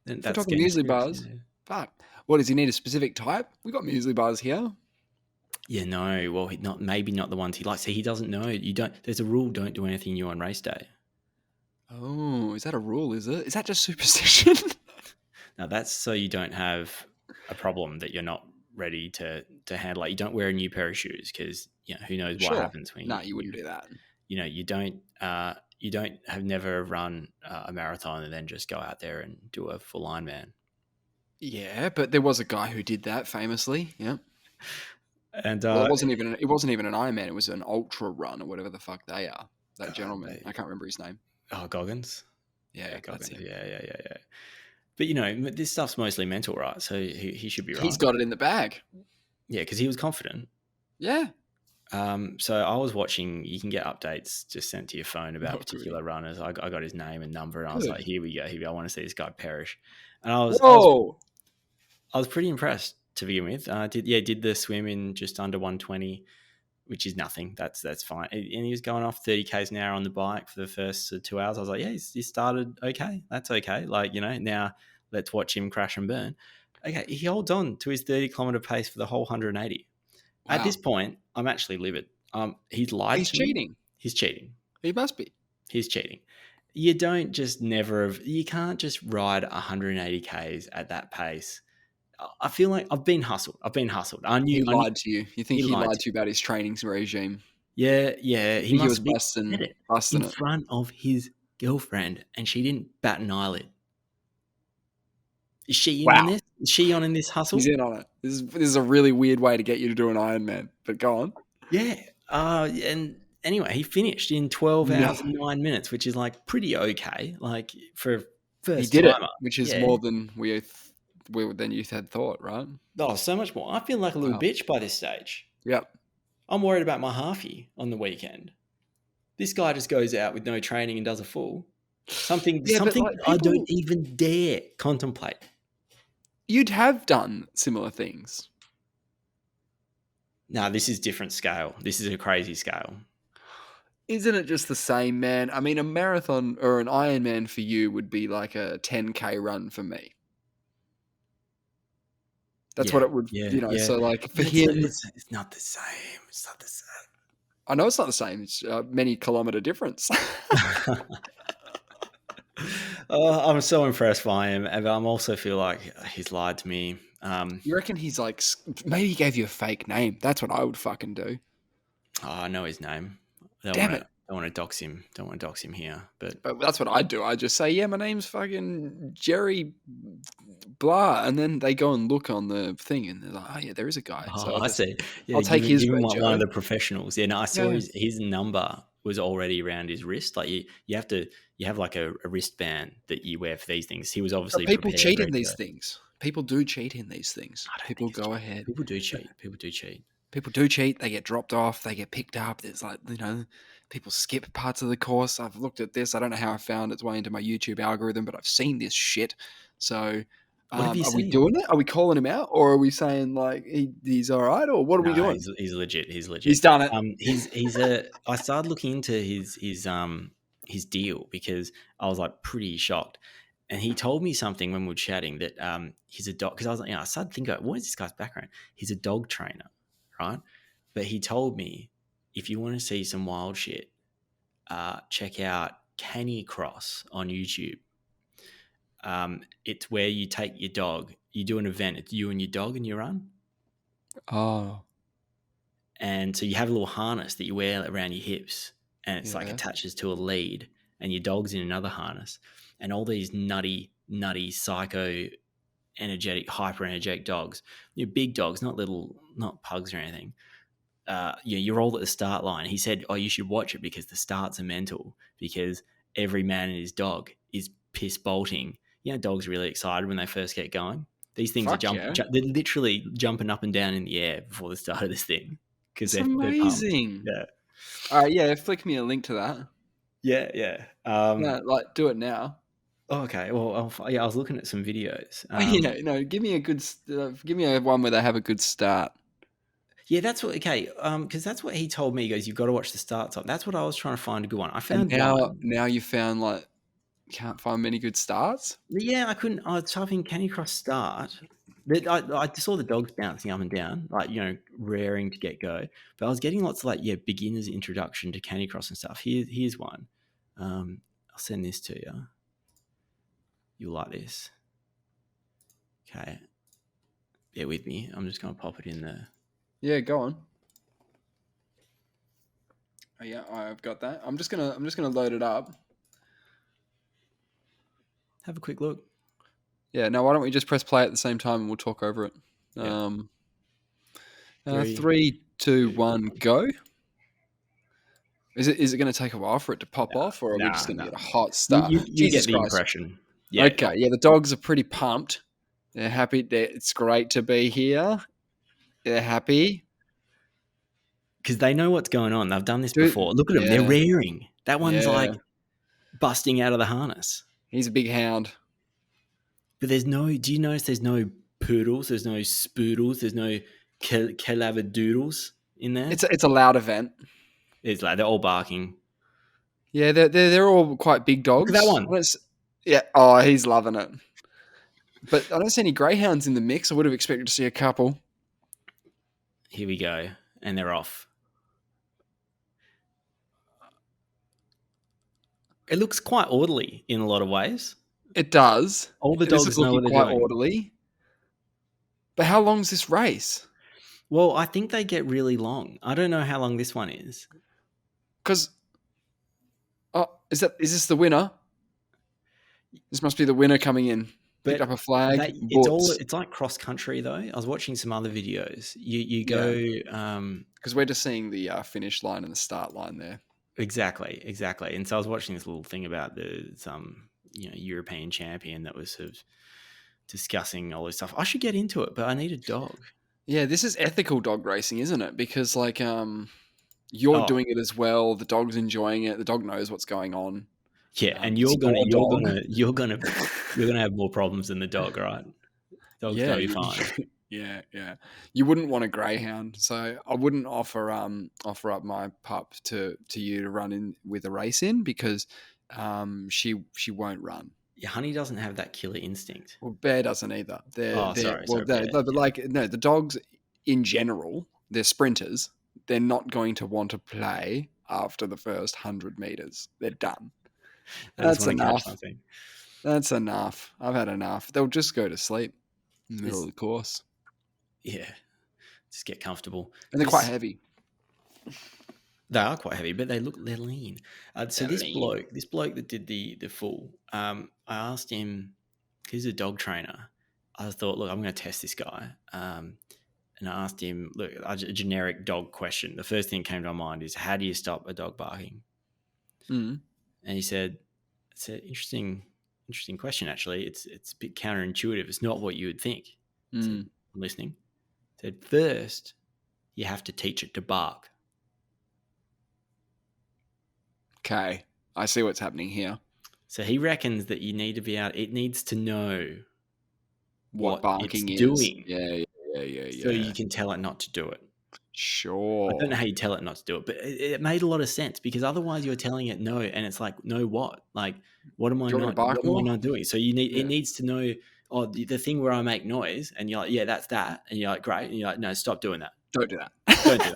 Then If we're that's talking getting muesli serious. bars, Yeah. fuck. What does he need? A specific type? We got muesli bars here. Yeah, no. Well, maybe not the ones he likes. See, he doesn't know. You don't. There's a rule: don't do anything new on race day. Oh, is that a rule? Is it? Is that just superstition? Now that's so you don't have a problem that you're not ready to handle. Like you don't wear a new pair of shoes because who knows what Sure. happens when No, you wouldn't do that. You don't have never run a marathon and then just go out there and do a full Ironman. Yeah, but there was a guy who did that famously. Yeah. And Well, it wasn't even an Ironman. It was an ultra run or whatever the fuck they are. That gentleman, I can't remember his name. Goggins. Yeah, that's Goggins. him. Yeah. But this stuff's mostly mental, right? So he should be right. He's got it in the bag. Yeah, because he was confident. Yeah. So I was watching. You can get updates just sent to your phone about Oh, particular runners. I got his name and number, and I was good. like, "Here we go. I want to see this guy perish." And Whoa. I was pretty impressed to begin with. Did the swim in just under 120, which is nothing. That's fine. And he was going off 30 k's an hour on the bike for the first 2 hours. I was like, yeah, he started okay. That's okay. Like now let's watch him crash and burn. Okay, he holds on to his 30-kilometer pace for the whole 180. Wow. At this point, I'm actually livid. He's lied He's to me. cheating. He's cheating. He must be. He's cheating. You don't just you can't just ride 180 k's at that pace. I feel like I've been hustled. He lied to you. You think he lied lied to you about his training regime? Yeah. He He was must have said it busting in it. front of his girlfriend, and she didn't bat an eyelid. Is she in on this? Is she on in this hustle? He's in on it. This is a really weird way to get you to do an Ironman, but go on. Yeah. And anyway, he finished in 12 hours and 9 minutes, which is like pretty okay. Like for first He did timer. it, which is more than than you had thought, right? Oh, so much more. I feel like a little bitch by this stage. Yep. I'm worried about my halfie on the weekend. This guy just goes out with no training and does a full. Something I don't even dare contemplate. You'd have done similar things. No, this is different scale. This is a crazy scale. Isn't it just the same, man? I mean, a marathon or an Ironman for you would be like a 10K run for me. That's what it would, So like for him, it's not the same. It's not the same. I know it's not the same. It's a many kilometer difference. I'm so impressed by him, but I'm also feel like he's lied to me. You reckon he's like, maybe he gave you a fake name? That's what I would fucking do. Oh, I know his name. Damn it. Don't want to dox him. Don't want to dox him here. But that's what I'd do. I'd just say, yeah, my name's fucking Jerry blah. And then they go and look on the thing and they're like, oh, yeah, there is a guy. So I see. Yeah, I'll take his one Joe. of the professionals. Yeah, no, I saw his number was already around his wrist. Like you have like a wristband that you wear for these things. He was obviously people cheat in these things. People do cheat in these things. People go ahead. People do cheat. People do cheat. People do cheat. They get dropped off. They get picked up. There's like, people skip parts of the course. I've looked at this. I don't know how I found its way into my YouTube algorithm, but I've seen this shit. So what have you are seen? we doing it? Are we calling him out? Or are we saying like he's all right? Or what are we doing? He's legit. He's legit. He's done it. I started looking into his deal because I was like pretty shocked. And he told me something when we were chatting that he's a dog. Because I was like, I started thinking about what is this guy's background? He's a dog trainer, right? But he told me if you want to see some wild shit, check out Canicross on YouTube. It's where you take your dog, you do an event, it's you and your dog and you run. Oh. And so you have a little harness that you wear around your hips and it's like attaches to a lead and your dog's in another harness. And all these nutty, psycho, energetic, hyper energetic dogs, big dogs, not pugs or anything. You're all at the start line. He said, you should watch it because the starts are mental because every man and his dog is piss bolting. Dogs are really excited when they first get going. These things are they're literally jumping up and down in the air before the start of this thing. It's amazing. Yeah. All right. Flick me a link to that. Yeah. Do it now. Oh, okay. Well, I was looking at some videos. Give me a good. Give me a one where they have a good start. Yeah, that's what. Okay, because that's what he told me. He goes, "You've got to watch the start time." That's what I was trying to find a good one. I found now you found like Can't find many good starts. Yeah, I couldn't. I was typing Candy Crush start. I saw the dogs bouncing up and down, like, raring to get go. But I was getting lots of like, beginner's introduction to Candy Crush and stuff. Here's one. I'll send this to you. You'll like this. Okay, bear with me. I'm just gonna pop it in there. Yeah, go on. Oh, yeah, I've got that. I'm just gonna load it up. Have a quick look. Yeah. Now, why don't we just press play at the same time and we'll talk over it? Yeah. 3, 2, 1, go. Is it going to take a while for it to pop off, or are we just going to Nah. get a hot You, start? you, you Jesus get the Christ. impression. Yeah. Okay, yeah, the dogs are pretty pumped. They're happy. It's great to be here. They're happy. Because they know what's going on. They've done this Dude, before. Look at them. They're yeah, rearing. That one's yeah. like busting out of the harness. He's a big hound. But do you notice there's no poodles, there's no spoodles, there's no calabadoodles in there? It's a loud event. It's like they're all barking. Yeah, they're all quite big dogs. Look at that one. Yeah, oh, he's loving it. But I don't see any greyhounds in the mix. I would have expected to see a couple. Here we go. And they're off. It looks quite orderly in a lot of ways. It does. All the This dogs is know looking what they're quite doing. orderly. But how long's this race? Well, I think they get really long. I don't know how long this one is. Because, is this the winner? This must be the winner coming in. Picked up a flag. It's like cross country though. I was watching some other videos. You go because we're just seeing the finish line and the start line there. Exactly. And so I was watching this little thing about some European champion that was sort of discussing all this stuff. I should get into it, but I need a dog. Yeah, this is ethical dog racing, isn't it? Because you're doing it as well. The dog's enjoying it. The dog knows what's going on. Yeah, and you're gonna have more problems than the dog, right? Dog's gonna be fine. Yeah. You wouldn't want a greyhound, so I wouldn't offer up my pup to you to run in with a race in, because she won't run. Yeah, Honey doesn't have that killer instinct. Well, Bear doesn't either. Sorry, but the dogs in general, they're sprinters. They're not going to want to play after the first 100 meters. They're done. That's enough. That's enough. I've had enough. They'll just go to sleep in the middle of the course. Yeah, just get comfortable. And they're quite heavy. They are quite heavy, but they're lean. So this bloke that did the full, I asked him, he's a dog trainer. I thought, look, I'm going to test this guy. And I asked him, look, a generic dog question. The first thing that came to my mind is, how do you stop a dog barking? Mm. And he said, it's an interesting question, actually. It's a bit counterintuitive. It's not what you would think. I said, I'm listening. He said, first, you have to teach it to bark. Okay, I see what's happening here. So he reckons that you need to be out. It needs to know what barking it's is doing. Yeah. So you can tell it not to do it. Sure. I don't know how you tell it not to do it, but it made a lot of sense, because otherwise you're telling it no, and it's like, no what? Like, what am I not doing? So it needs to know, the thing where I make noise, and you're like, yeah, that's that, and you're like, great, and you're like, no, stop doing that. Don't do that. Don't do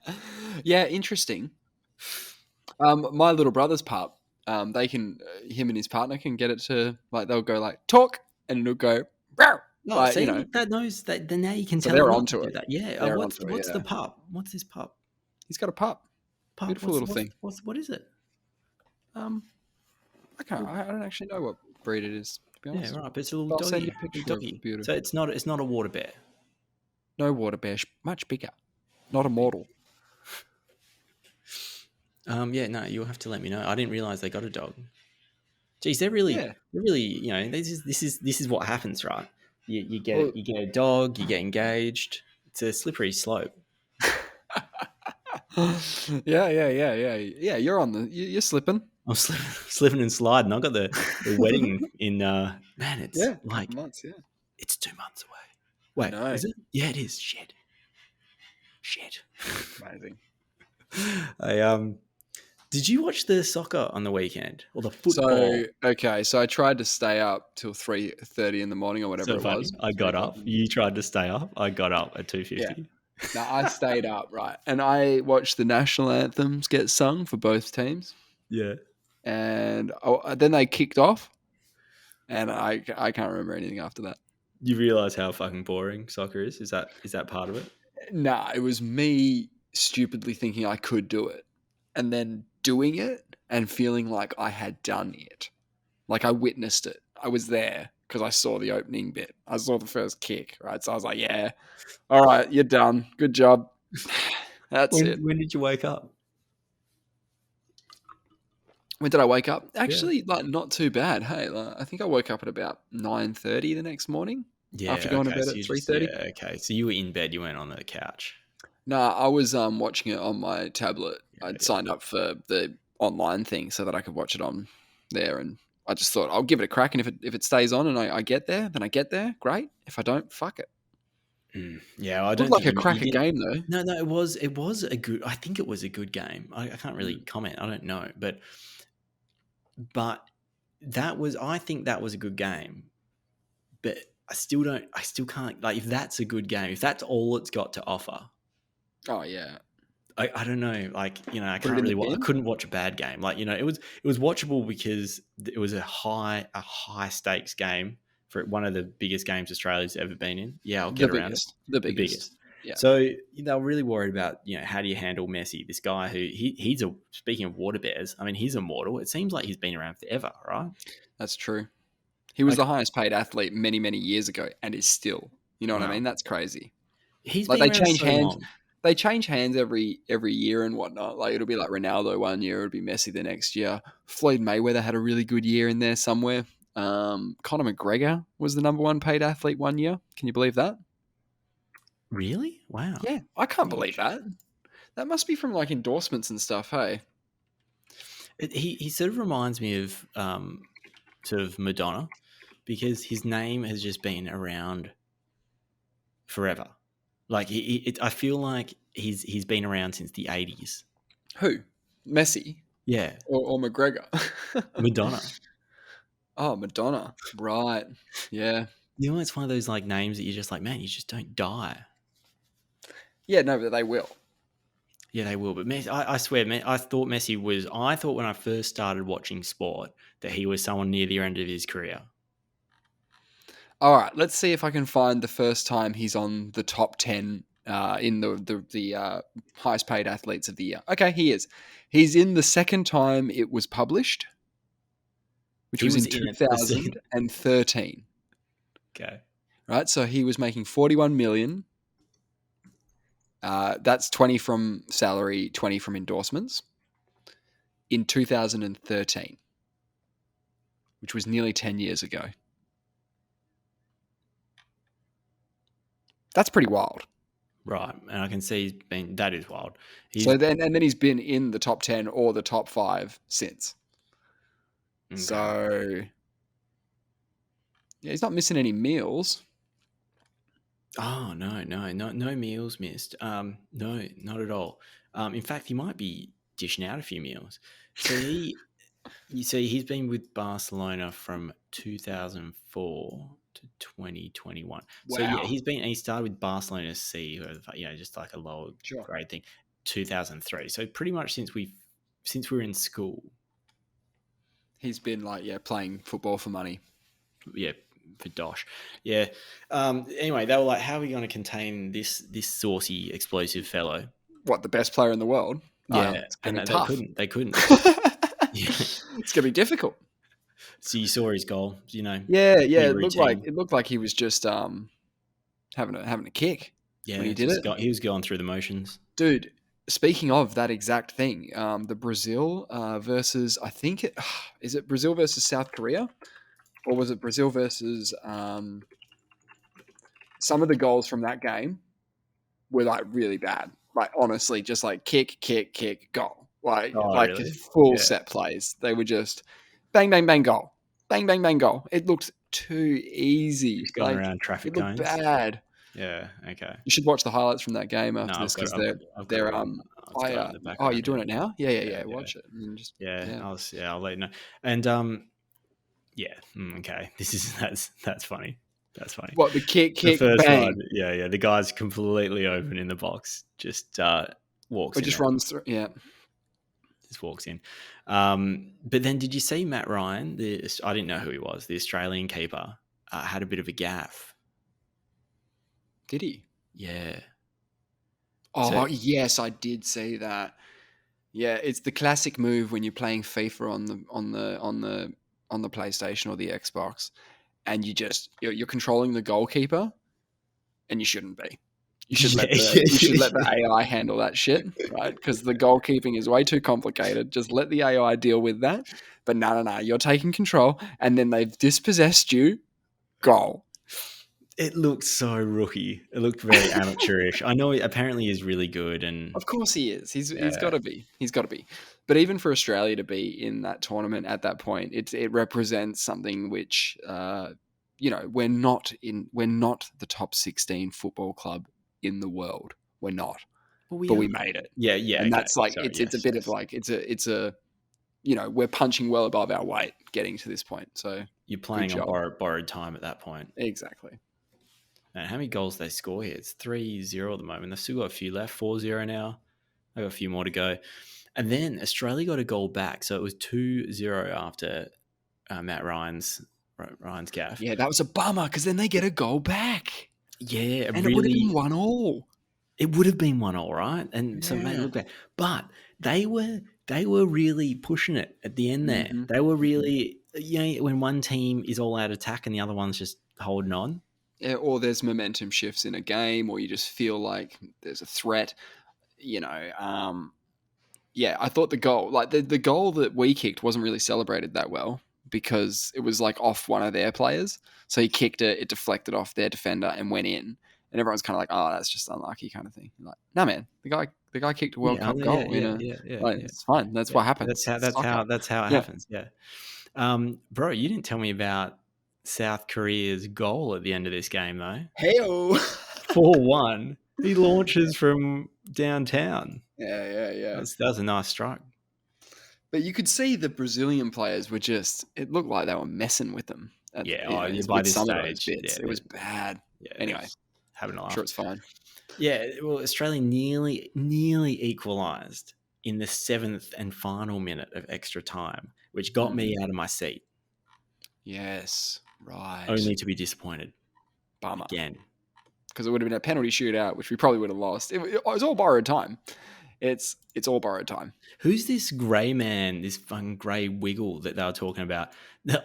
that. Yeah, interesting. My little brother's pup, they can, him and his partner can get it to, like, they'll go like, talk, and it'll go, rawr. No, see, that knows that. Then now you can tell. They're onto it. That. Yeah. What's the pup? What's this pup? He's got a pup. Beautiful little thing. What is it? I don't actually know what breed it is, to be honest. Yeah, right. But it's a little doggy. Send you a picture of the beauty. So it's not a water bear. No water bear, much bigger. Not a mortal. Yeah, no, you'll have to let me know. I didn't realize they got a dog. Geez, they're really, this is what happens, right? You get a dog, you get engaged. It's a slippery slope. Yeah. You're you're slipping. I'm slipping and sliding. I got the wedding in man. It's like months. Yeah, it's 2 months away. Wait, no. Is it? Yeah, it is. Shit. Amazing. Did you watch the soccer on the weekend or the So, football? okay, so I tried to stay up till 3:30 in the morning or whatever So it funny. was, I 3 got o'clock up. in the You morning. tried to stay up. I got up at Yeah. 2:50. Now I stayed up, right, and I watched the national anthems get sung for both teams, Yeah. and then they kicked off, and I can't remember anything after that. You realize how fucking boring soccer is? Is that part of it? Nah, it was me stupidly thinking I could do it, and then doing it and feeling like I had done it. Like I witnessed it. I was there because I saw the opening bit. I saw the first kick, right? So I was like, yeah, all right, you're done. Good job. That's When it. when did you wake up? When did I wake up? Yeah. Actually, like not too bad. Hey, like, I think I woke up at about 9:30 the next morning after Yeah, going to okay. bed So at you just 3:30. yeah, okay. So you were in bed, you weren't on the couch. Nah, I was watching it on my tablet. Yeah, I'd yeah. signed up for the online thing so that I could watch it on there, and I just thought I'll give it a crack. And if it stays on and I get there, then I get there. Great. If I don't, fuck it. Yeah, I Looked don't like think a you cracker didn't. game though. No, no, it was a good. I think it was a good game. I can't really Mm. comment. I don't know, but that was. I think that was a good game. But I still don't. I still can't. Like, if that's a good game, if that's all it's got to offer, Oh yeah. I don't know. Like, I Put it can't in the really. I bin. couldn't watch a bad game. Like, it was watchable because it was a high stakes game for one of the biggest games Australia's ever been in. Yeah, I'll The get around it. biggest. The The biggest. biggest. Yeah. So they're really worried about how do you handle Messi, this guy who he's a speaking of water bears. I mean, he's immortal. It seems like he's been around forever, right? That's true. He was Like, the highest paid athlete many, many years ago and is still. You know what I wow, mean? That's crazy. he's Like been they around change so hands. long. They change hands every year and whatnot. Like it'll be like Ronaldo one year, it'll be Messi the next year. Floyd Mayweather had a really good year in there somewhere. Conor McGregor was the number one paid athlete one year. Can you believe that? Really? Wow. Yeah, I can't Oh, believe that. That must be from like endorsements and stuff. Hey, he sort of reminds me of sort of Madonna because his name has just been around forever. Like I feel like he's been around since the 80s. who? Messi Yeah, or McGregor? Madonna. Oh, Madonna. Right. Yeah. It's one of those like names that you're just like, man, you just don't die. Yeah. No, but they will. Yeah, they will. But Messi, I swear, I thought Messi was. I thought when I first started watching sport that he was someone near the end of his career. All right, let's see if I can find the first time he's on the top 10 in the highest paid athletes of the year. Okay, he is. He's in the second time it was published, which He was was in in it. The second. 2013. Okay. Right, so he was making 41 million. That's 20 from salary, 20 from endorsements in 2013, which was nearly 10 years ago. That's pretty wild. Right, and I can see he's been. That is wild. He's So then he's been in the top 10 or the top 5 since. okay. So yeah, he's not missing any meals. Oh no meals missed. No, not at all. In fact, he might be dishing out a few meals. So you see, he's been with Barcelona from 2004 to 2021. So yeah, Wow. he started with Barcelona C, just like a lower Sure. grade thing, 2003. So pretty much since we were in school. He's been like, yeah, playing football for money. Yeah, for Dosh. Yeah. Anyway, they were like, "How are we going to contain this saucy, explosive fellow?" What, the best player in the world? Yeah, It's going and to be they tough. couldn't. They couldn't. Yeah. It's going to be difficult. So you saw his goal. Yeah, yeah. Pretty It looked like routine. he was just having a kick when he Yeah, did it. he was going through the motions. Dude, speaking of that exact thing, the Brazil versus is it Brazil versus South Korea, or was it Brazil versus some of the goals from that game were like really bad. Like honestly, just like kick, kick, kick, goal. Oh, Like really? full Yeah, set plays. They were just bang, bang, bang, goal, bang, bang, bang, goal. It looked too easy. just going Like around traffic it looked cones. bad. Yeah. Okay. You should watch the highlights from that game No, after this because I've got to they're look. It's going in the Oh, background. you're doing Yeah, it now? Yeah, yeah, yeah, yeah. yeah, Watch it and just yeah. yeah. I'll let you know. And yeah, okay. This is that's funny. That's funny. What the The kick, first one, bang, yeah, yeah. The guy's completely open in the box. Just walks or in just there. runs through. Yeah. Just walks in. But then, did you see Matt Ryan? I didn't know who he was. The Australian keeper had a bit of a gaff. Did he? Yeah. So Oh yes, I did see that. Yeah, it's the classic move when you're playing FIFA on the PlayStation or the Xbox, and you're controlling the goalkeeper, and you shouldn't be. yeah, You should let the yeah, AI handle that shit, right? Because the goalkeeping is way too complicated. Just let the AI deal with that. But no, no, no, you're taking control, and then they've dispossessed you. Goal. it looked so rookie. It looked very amateurish. I know. Apparently, he's really good, and Of course he is. He's got yeah. to be. He's got to be. But even for Australia to be in that tournament at that point, it represents something which, we're not the top 16 football club in the world. We're not, Well, we but are. we made it, Yeah, yeah. and Okay. that's like Sorry. it's a Yes, bit of yes. like we're punching well above our weight getting to this point. So You're good playing on job. borrowed time at that point. Exactly. Man, how many goals they score here? It's 3-0 at the moment. They've still got a few left. 4-0 now. They've got a few more to go. And then Australia got a goal back. So it was 2-0 after Matt Ryan's gaff. Yeah, that was a bummer because then they get a goal back, Yeah, and it would have been really. 1-1. It would have been 1-1, right? And so it made it Yeah. look bad. But they were really pushing it at the end there. Mm-hmm. They were Mm-hmm. really, when one team is all out attack and the other one's just holding on. Yeah, or there's momentum shifts in a game, or you just feel like there's a threat. You know, yeah, I thought the goal, like the goal that we kicked, wasn't really celebrated that well because it was like off one of their players. So he kicked it, it deflected off their defender and went in, and everyone's kind of like, "Oh, that's just unlucky," kind of thing. Like, no, man, the guy kicked a World Yeah, Cup yeah, goal. yeah, yeah, yeah, Like yeah. it's fine. That's Yeah, what happens. It's soccer. that's how it Yeah. happens. Yeah. Bro, you didn't tell me about South Korea's goal at the end of this game though. Heyo. 4-1. He launches from downtown. Yeah, yeah, yeah. That's a nice strike. But you could see the Brazilian players were just, it looked like they were messing with them Yeah. Oh, yeah, by with this some of those stage, bits. yeah, It was bad. they're Anyway, just having a I'm laugh. sure it's fine. Yeah. Well, Australia nearly equalised in the 7th and final minute of extra time, which got me out of my seat, Yes, right. only to be disappointed Bummer. again. Because it would have been a penalty shootout, which we probably would have lost. It was all borrowed time. It's all borrowed time. Who's this grey man, this fun grey wiggle that they were talking about?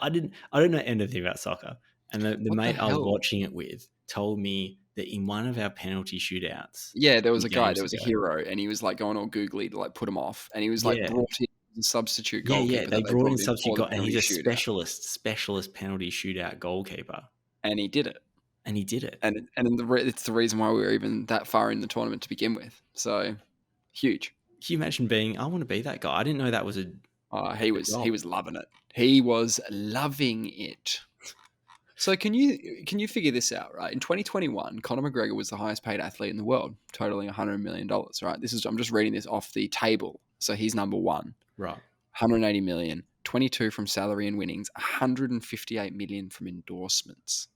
I don't know anything about soccer. And the What the mate I was hell? watching it with told me that in one of our penalty shootouts, Yeah, there was few a guy, there games was a ago, hero, and he was like going all googly to like put him off. And he was like yeah, brought in as a substitute yeah, goalkeeper they that they brought in brought in substitute for the goal, and he's penalty a shootout. specialist penalty shootout goalkeeper, And he did it. and he did it. And it's the reason why we were even that far in the tournament to begin with. So huge. Can you imagine being? I want to be that guy. I didn't know that was a He goal. was loving it. He was loving it. So can you figure this out, right? In 2021, Conor McGregor was the highest paid athlete in the world, totaling $100 million, right? I'm just reading this off the table. So he's number one. Right. 180 million, 22 from salary and winnings, 158 million from endorsements.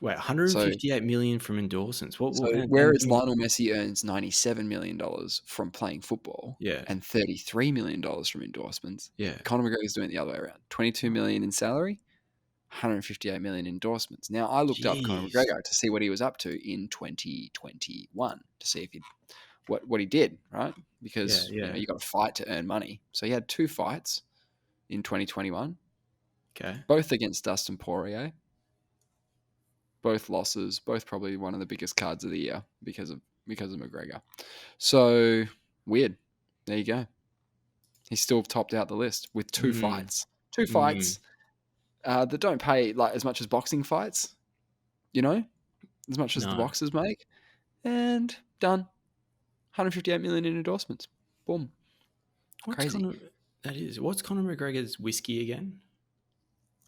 Wait, So 158 million from endorsements. What? So And whereas Lionel Messi earns $97 million from playing football yeah, and $33 million from endorsements, yeah. Conor McGregor's doing it the other way around. 22 million in salary, 158 million endorsements. Now I looked up Conor Jeez. McGregor to see what he was up to in 2021 to see if what he did, right? Yeah, Because yeah. you got to fight to earn money. So he had 2 fights in 2021, Okay. both against Dustin Poirier. Both losses, both probably one of the biggest cards of the year because of McGregor. So weird. There you go. He's still topped out the list with 2 fights. 2 Mm. fights that don't pay like as much as boxing fights, as much as the No. boxers make, and done. 158 million in endorsements. Boom. What's Crazy. What's Conor McGregor's whiskey again?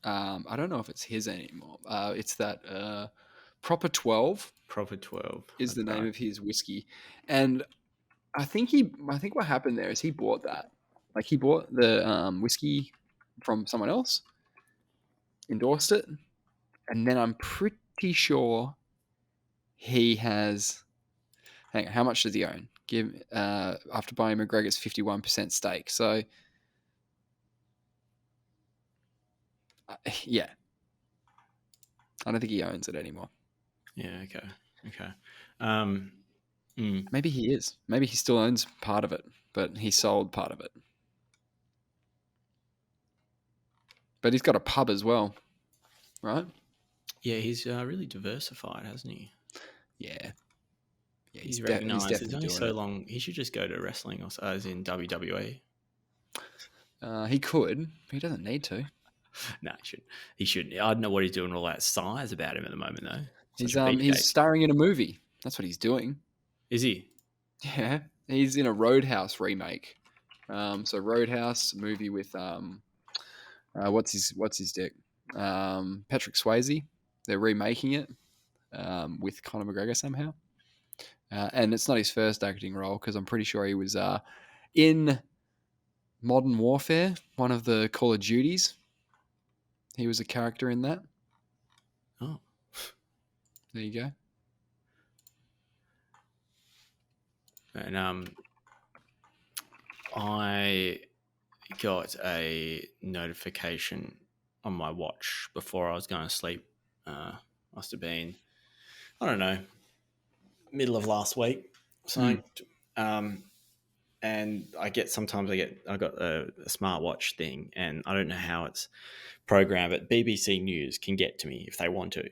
I don't know if it's his anymore. It's that Proper 12 Proper 12. is That's the name right. of his whiskey, and I think what happened there is he bought that. Like he bought the whiskey from someone else, endorsed it, and then I'm pretty sure he has. Hang on, how much does he own? Give after buying McGregor's 51% stake. So yeah, I don't think he owns it anymore. Yeah. Okay. Okay. Um, Maybe he is. Maybe he still owns part of it, but he sold part of it. But he's got a pub as well, right? yeah, he's really diversified, hasn't he? Yeah, yeah. He's He's recognised. It's definitely only doing so it. long. He should just go to wrestling, or as in WWE. He could. He doesn't need to. No, he should. He should. I don't know what he's doing. All that size about him at the moment, though. Such a He's beefcake. starring in a movie. That's what he's doing. Is he? Yeah, he's in a Roadhouse remake. So Roadhouse movie with what's his dick? Patrick Swayze. They're remaking it with Conor McGregor somehow, and it's not his first acting role because I'm pretty sure he was in Modern Warfare, one of the Call of Duties. He was a character in that. Oh, There you go. and I got a notification on my watch before I was going to sleep. Must have been, I don't know, middle of last week. So, and I got a smartwatch thing, and I don't know how it's programmed, but BBC News can get to me if they want to.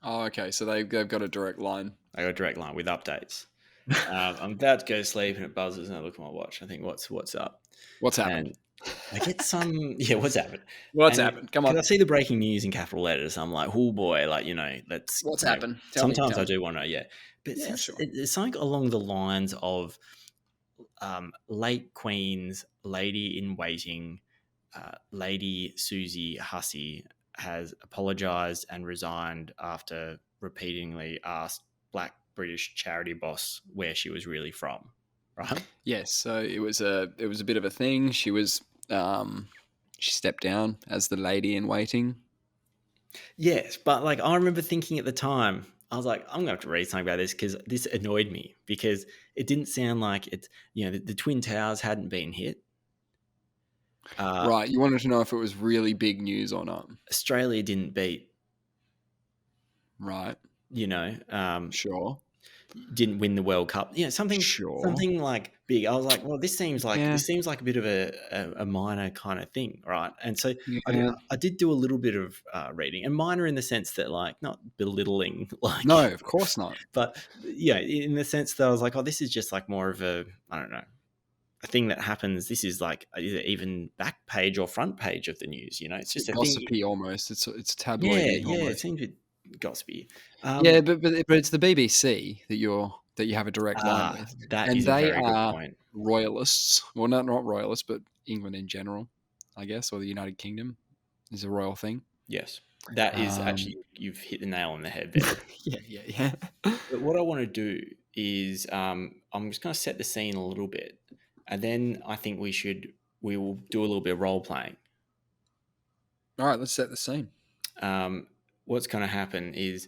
Oh, okay. So they've got a direct line. I got a direct line with updates. I'm about to go to sleep, and it buzzes, and I look at my watch. I think, what's up? What's happened? And I get some, yeah, what's happened? What's And happened? Come because on. I see the breaking news in capital letters, I'm like, oh boy, like, let's, What's happened? Tell me. sometimes I do want to know, yeah. But Yeah, sure. it's something along the lines of late Queen's lady in waiting, Lady Susie Hussey, has apologised and resigned after repeatedly asked Black British charity boss where she was really from, right? Yes. So it was a bit of a thing. She stepped down as the lady in waiting. Yes, but like I remember thinking at the time, I was like, I'm going to have to read something about this because this annoyed me because it didn't sound like it's, the Twin Towers hadn't been hit. Right. You wanted to know if it was really big news or not. Australia didn't beat, Right. Sure. Didn't win the World Cup. Something Sure. something like big. I was like, well, this seems like Yeah. a bit of a minor kind of thing, right? And so Yeah. I did do a little bit of reading, and minor in the sense that like not belittling, like No, of course not. but yeah, in the sense that I was like, oh, this is just like more of a, I don't know, a thing that happens. This is like either even back page or front page of the news. It's just a thing. Gossipy almost. It's Yeah, tabloidy yeah, it almost. seems a bit gossipy. Yeah, but it's the BBC that you have a direct line with, That and is a they very good are point. royalists. Well, not royalists, but England in general, I guess, or the United Kingdom is a royal thing. Yes, that is actually, you've hit the nail on the head there. Yeah. But what I want to do is I'm just going to set the scene a little bit, and then I think we will do a little bit of role playing. All right, let's set the scene. What's going to happen is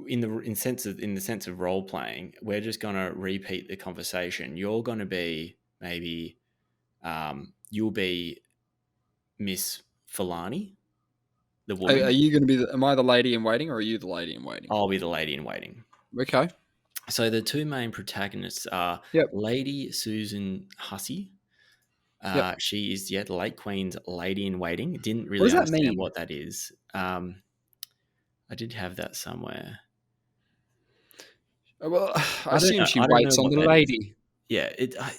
in the sense of role playing, we're just going to repeat the conversation. You're going to be maybe you'll be Miss Fulani, the woman. Are you going to be? Am I the lady in waiting, or are you the lady in waiting? I'll be the lady in waiting. Okay. So the two main protagonists are Lady Susan Hussey. She is the late Queen's lady in waiting. Didn't really understand what that is. I did have that somewhere. Well, I assume she waits on the lady. Yeah,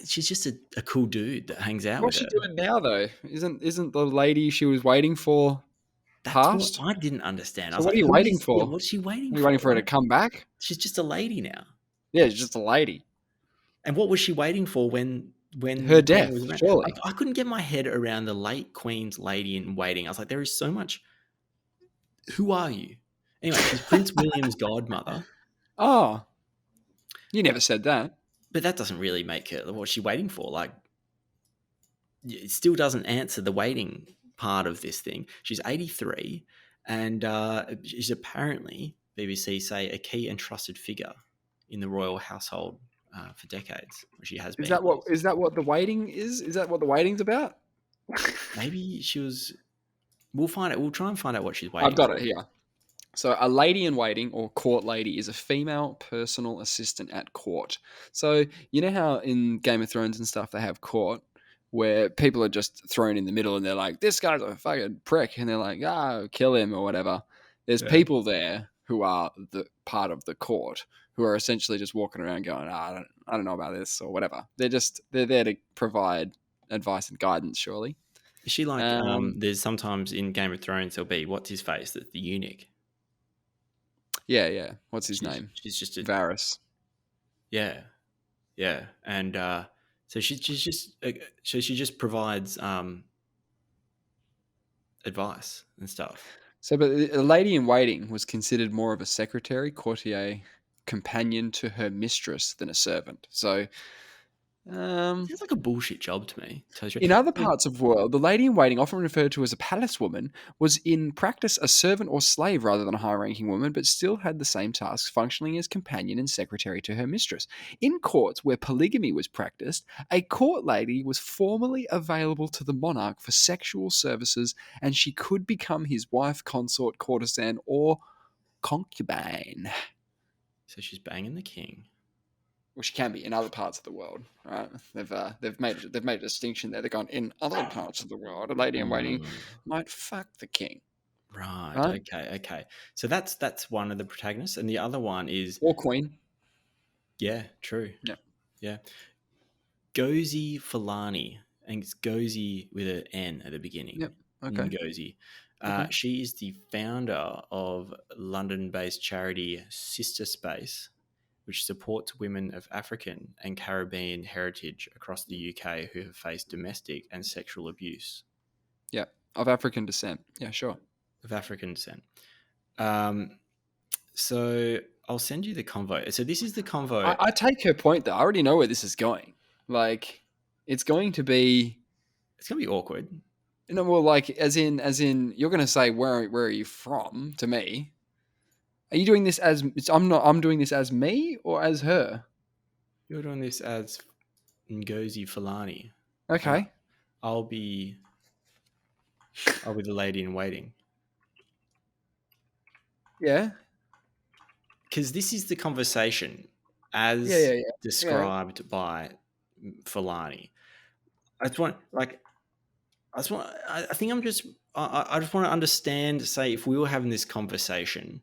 she's just a cool dude that hangs out What's with her. she doing now, though? Isn't the lady she was waiting for That's what I didn't understand. So I was what like, are you waiting for? Yeah, what's she waiting for? Are you waiting for her to come back? She's just a lady now. Yeah, she's just a lady. And what was she waiting for when her death? Surely. I couldn't get my head around the late Queen's lady in waiting. I was like, there is so much. Who are you? Anyway, she's Prince William's godmother, Oh, you never said that. but that doesn't really make her. What's she waiting for? Like, it still doesn't answer the waiting part of this thing. She's 83, and she's apparently, BBC say, a key and trusted figure in the royal household for decades. She has been, at least. Is that what the waiting is? Is that what the waiting's about? Maybe she was. We'll find it. We'll try and find out what she's I've waiting got it for. here. So, a lady in waiting or court lady is a female personal assistant at court. So, you know how in Game of Thrones and stuff they have court where people are just thrown in the middle and they're like, this guy's a fucking prick. And they're like, kill him or whatever. There's Yeah. people there who are the part of the court who are essentially just walking around going, I don't know about this or whatever. They're there to provide advice and guidance, surely. Is she like? Um, There's sometimes in Game of Thrones there'll be what's his face, the eunuch. yeah. What's his name? She's just a Varys. yeah. Yeah, and so she's just so she just provides advice and stuff. So, but a lady in waiting was considered more of a secretary, courtier, companion to her mistress than a servant. So, um, Sounds like a bullshit job to me. To tell you the in truth. other I mean, parts of the world, the lady in waiting, often referred to as a palace woman, was in practice a servant or slave rather than a high-ranking woman, but still had the same tasks, functioning as companion and secretary to her mistress. In courts where polygamy was practiced, a court lady was formally available to the monarch for sexual services, and she could become his wife, consort, courtesan, or concubine. so she's banging the king. Well, she can be in other parts of the world, right? They've made a distinction there. They're gone in other parts of the world. A lady in waiting Mm, might fuck the king, right. right? Okay. So that's one of the protagonists, and the other one is Or queen. yeah, true. Yeah. Yeah, Gozi Falani, and it's Gozi with an N at the beginning. Yep. Okay. Ngozi. Okay. She is the founder of London-based charity Sister Space, which supports women of African and Caribbean heritage across the UK who have faced domestic and sexual abuse Yeah. Of African descent. Yeah. Sure. of African descent. So I'll send you the convo. So this is the convo. I take her point though. I already know where this is going. Like, it's going to be. It's gonna be awkward. Well, like as in, you're going to say where are you from to me? Are you doing this as I'm doing this as me or as her? You're doing this as Ngozi Falani. Okay. I'll be the lady in waiting. Yeah. Because this is the conversation as Yeah. described by Falani. I just want, like, I think I'm just, I just want to understand, say, if we were having this conversation,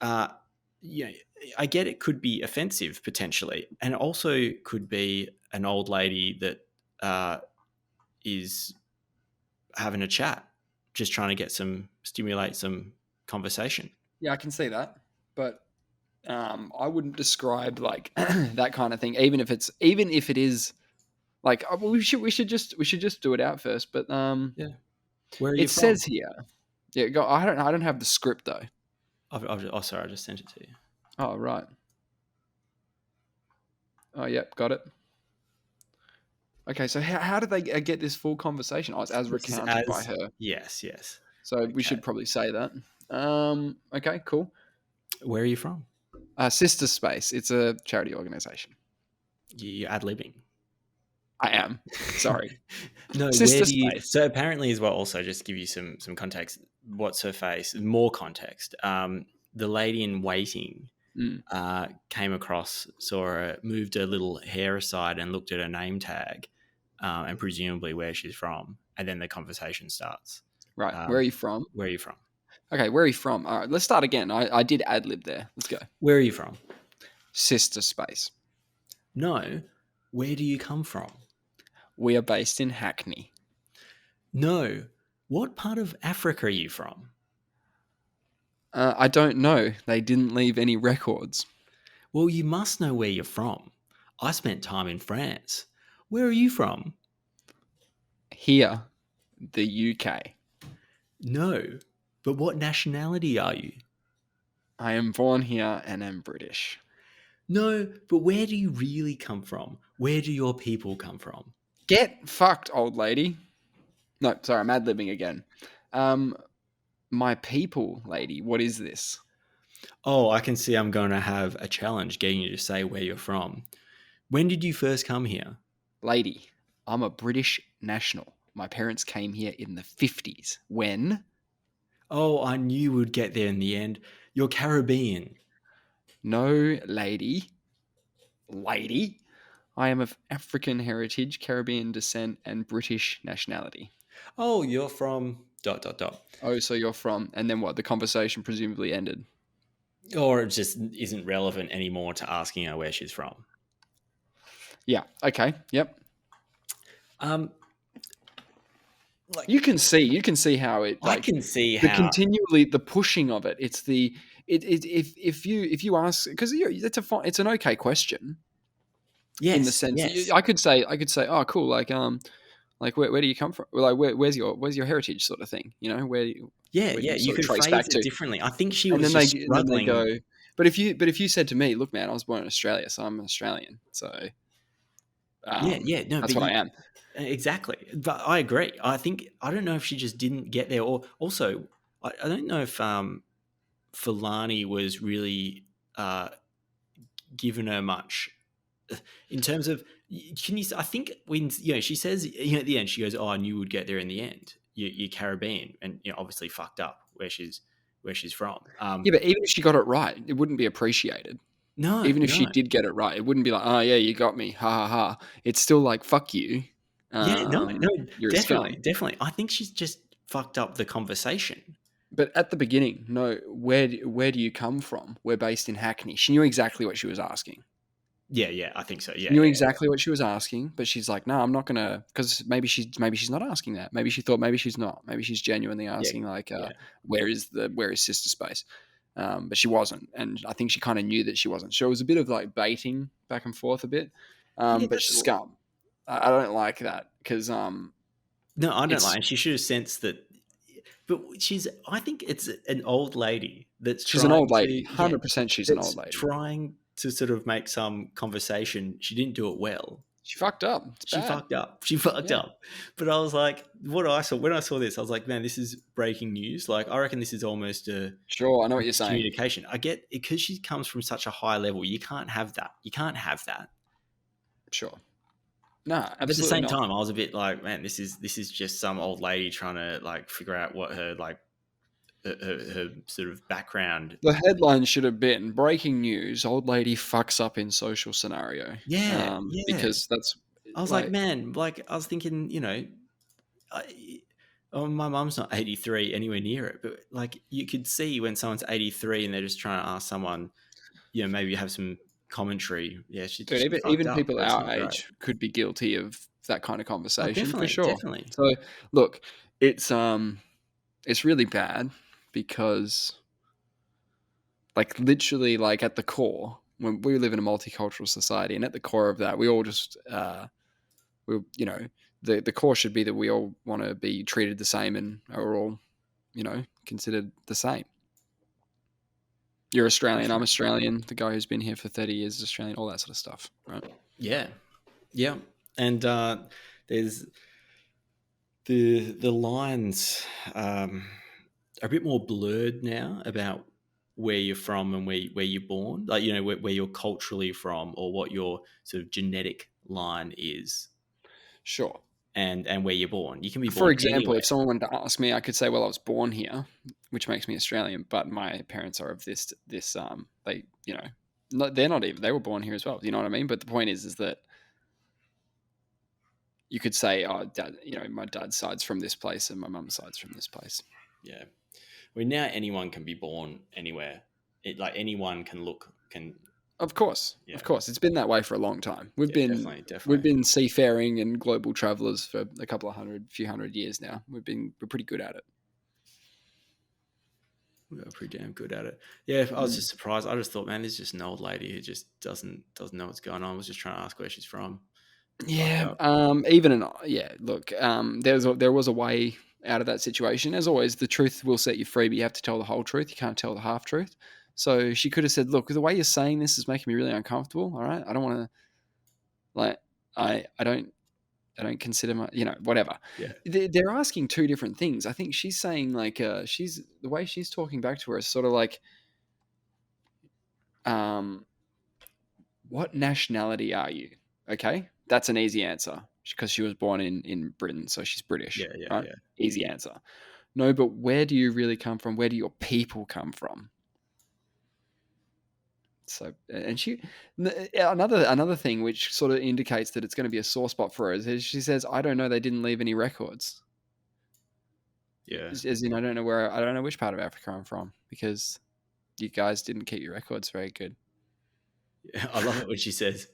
you know, I get it could be offensive potentially, and also could be an old lady that is having a chat, just trying to stimulate some conversation. Yeah, I can see that, but I wouldn't describe like that kind of thing, even if it is like we should just do it out first. But Yeah. Where are you it from? says here, yeah, go. I don't have the script though. Sorry, I just sent it to you. Oh right. Oh yep, got it. Okay, so how did they get this full conversation? Oh, it's as This is recounted by her. yes. So we Okay. should probably say that. Okay, cool. Where are you from? Sister Space. It's a charity organization. You're ad-libbing. I am. Sorry. No, Sister Space. So apparently as well, also just to give you some context, what's her face, more context. The lady in waiting Mm, came across, saw her, moved her little hair aside and looked at her name tag and presumably where she's from. And then the conversation starts. right. Where are you from? Where are you from? Okay, where are you from? All right, let's start again. I did ad lib there. Let's go. Where are you from? Sister Space. No. Where do you come from? We are based in Hackney. No. What part of Africa are you from? I don't know. They didn't leave any records. Well, you must know where you're from. I spent time in France. Where are you from? Here, the UK. No. But what nationality are you? I am born here and am British. No, but where do you really come from? Where do your people come from? Get fucked, old lady. No, sorry, I'm ad-libbing again. Um, my people, lady, what is this? Oh, I can see I'm going to have a challenge getting you to say where you're from. When did you first come here? Lady, I'm a British national. My parents came here in the 50s. When? Oh, I knew we'd get there in the end. You're Caribbean. No, lady. Lady. I am of African heritage, Caribbean descent, and British nationality. Oh, you're from dot dot dot. Oh, so you're from, and then what? The conversation presumably ended. Or it just isn't relevant anymore to asking her where she's from. Yeah. Okay. Yep. Um, like You can see how it I like can see the how. continually the pushing of it. It's the it if you ask because it's a fine, it's an okay question in the Yes, sense that yes, I could say oh cool like where do you come from, like where's your heritage sort of thing, you know, yeah, where do yeah. you You sort of could trace phrase back it to, differently. I think she and was then just they go, struggling. but if you said to me, look man, I was born in Australia, so I'm an Australian, so Yeah, yeah. No, that's but what I you am. exactly. But I agree. I think I don't know if she just didn't get there, or also I don't know if Fulani was really uh, given her much in terms of can you I think when she says at the end she goes, oh, I knew we'd get there in the end. You're Caribbean, and obviously fucked up where she's from. Yeah, but even if she got it right, it wouldn't be appreciated. No, Even if she no. did get it right, it wouldn't be like, "Oh, yeah, you got me. Ha, ha, ha." It's still like, "Fuck you. Yeah, no, no, You're a definitely, scum." definitely. I think she's just fucked up the conversation. But at the beginning, no, where do you come from? We're based in Hackney. She knew exactly what she was asking. Yeah, yeah, I think so. She Yeah, knew yeah, exactly what she was asking, but she's like, "No, I'm not gonna," because maybe she's not asking that. Maybe she thought maybe she's not. Maybe she's genuinely yeah, asking like, yeah. where is sister space? But she wasn't, and I think she kind of knew that she wasn't. So it was a bit of like baiting back and forth a bit. Yeah, But she's scum. I don't like that because no, I don't it's like. And she should have sensed that. But she's. I think it's an old lady that's she's an old trying lady. to. Yeah, 100% she's an that's old lady. trying to sort of make some conversation. She didn't do it well. She fucked up. It's She bad. fucked up. She fucked Yeah, up. But I was like, what I saw when I saw this, I was like, man, this is breaking news. Like, I reckon this is almost a sure. I know what you're saying. miscommunication. I get it because she comes from such a high level. You can't have that. You can't have that. Sure. No, But at the absolutely same not. time, I was a bit like, man, this is just some old lady trying to like figure out what her like her sort of background. The headline should have been "Breaking news: Old lady fucks up in social scenario," Yeah, yeah. because that's I was like, like, man, like I was thinking, oh, my mum's not 83 anywhere near it, but like you could see when someone's 83 and they're just trying to ask someone, maybe have some commentary. Yeah, dude, she fucked even up. people That's our not great. age could be guilty of that kind of Oh, conversation for definitely, sure. definitely. So, look, it's it's really bad because, like, literally, like at the core, when we live in a multicultural society, and at the core of that, we all just we the core should be that we all want to be treated the same and are all considered the same. You're Australian, I'm Definitely. Australian. The guy who's been here for 30 years is Australian. All that sort of stuff, right? Yeah, yeah. And there's the lines are a bit more blurred now about where you're from and where you're born, like where you're culturally from or what your sort of genetic line is, Sure. and where you're born. You can be For born example, anywhere. if someone wanted to ask me, I could say, "Well, I was born here," which makes me Australian, but my parents are of this they no, they're not even they were born here as well. You know what I mean? But the point is that you could say, "Oh, dad, my dad's side's from this place and my mum's side's from this place." Yeah. Well, now anyone can be born anywhere. Like anyone can look can. Of Yeah. course, it's been that way for a long time. Yeah. Definitely. We've Definitely. been seafaring and global travelers for a few hundred years now. We're pretty good at it. We are pretty damn good at it. Yeah. I was Mm. just surprised. I just thought, man, this is just an old lady who just doesn't know what's going on. I was just trying to ask where she's from. Fucked Yeah, up. look, there was a way out of that situation. As always, the truth will set you free, but you have to tell the whole truth. You can't tell the half truth. So she could have said, "Look, the way you're saying this is making me really uncomfortable. All right, I don't want to like I don't consider my whatever." Yeah. They're asking two different things. I think she's saying like she's the way she's talking back to her is sort of like um what nationality are you? Okay, that's an easy answer because she was born in Britain, so she's British, Yeah. Yeah. right? Yeah. Easy answer. No, but where do you really come from? Where do your people come from? So, and another thing which sort of indicates that it's going to be a sore spot for her is she says, "I don't know. They didn't leave any records." Yeah. As in, I don't know which part of Africa I'm from because you guys didn't keep your records very good. Yeah. I love it when she says,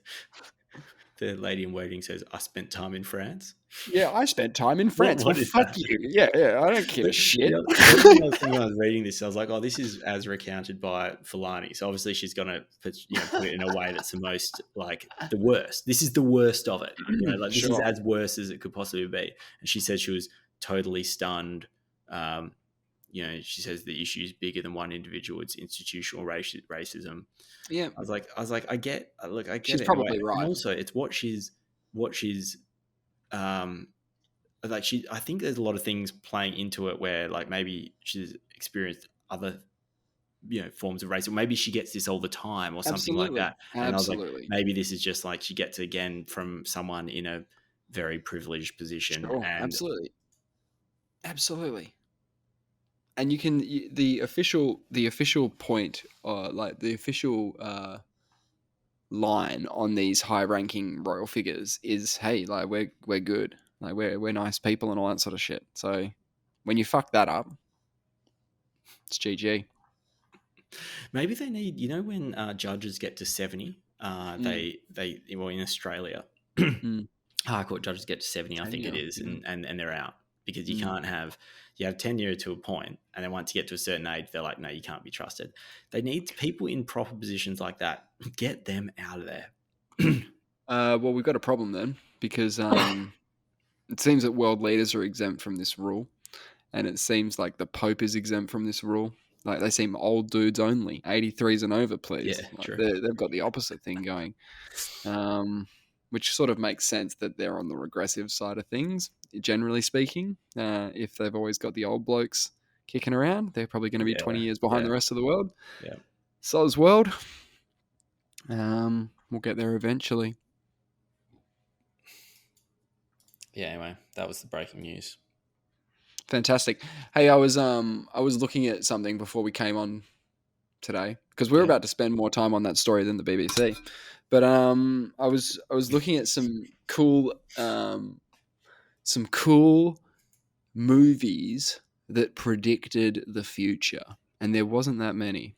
the lady in waiting says, "I spent time in France." Yeah, I spent time in What France. Well, what is fuck that? you. Yeah, yeah. I don't give a But shit. the other thing I was thinking when I was reading this, I was like, "Oh, this is as recounted by Fulani." So obviously, she's gonna put it in a way that's the most like the worst. This is the worst of it. Like this is Sure. as worse as it could possibly be. And she said she was totally stunned. Um, she says the issue is bigger than one individual. It's institutional racism. Yeah, I get she's it in a way, probably and right. also it's what she's um like I think there's a lot of things playing into it where like maybe she's experienced other forms of race, or maybe she gets this all the time or something like Absolutely. that. And I was like, Absolutely. maybe this is just like she gets it again from someone in a very privileged position. Sure. And Absolutely. Absolutely. And the official point, like the official line on these high ranking royal figures is, hey, like we're good, like we're nice people and all that sort of shit. So when you fuck that up, it's GG. maybe they need, when judges get to 70, Mm, well, in Australia, mm. high court judges get to 70, I think it Tenure. is, Yeah. and they're out because Mm. you have tenure to a point, and then once you get to a certain age, they're like, no, you can't be trusted. They need people in proper positions like that. Get them out of there. Well, we've got a problem then because it seems that world leaders are exempt from this rule, and it seems like the Pope is exempt from this rule. Like they seem old dudes only, 83s and over, please. Yeah, Like true. they've got the opposite thing going, which sort of makes sense that they're on the regressive side of things, generally speaking. If they've always got the old blokes kicking around, they're probably going to be 20 Yeah, years behind yeah, the rest of the world. yeah. So's world. We'll get there eventually. Yeah, anyway, that was the breaking news. Fantastic. Hey, I was looking at something before we came on today because we were Yeah. about to spend more time on that story than the BBC. But I was looking at some cool movies that predicted the future, and there wasn't that many,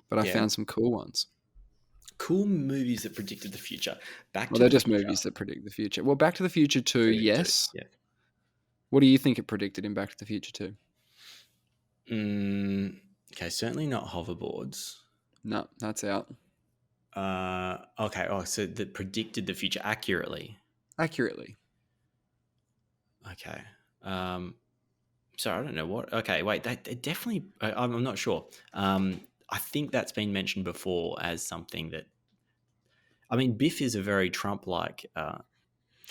but I Yeah. found some cool ones. Cool movies that predicted the future. Back Well, to they're the just Future. movies that predict the future. Well, Back to the Future 2, Two. yes. Yeah. What do you think it predicted in Back to the Future 2? Okay, certainly not hoverboards. No, that's out. Okay. Oh, so that predicted the future accurately. Accurately. Okay. Sorry, I don't know what. Okay, wait. That definitely. I'm not sure. I think that's been mentioned before as something that. I mean, Biff is a very Trump-like Yeah, but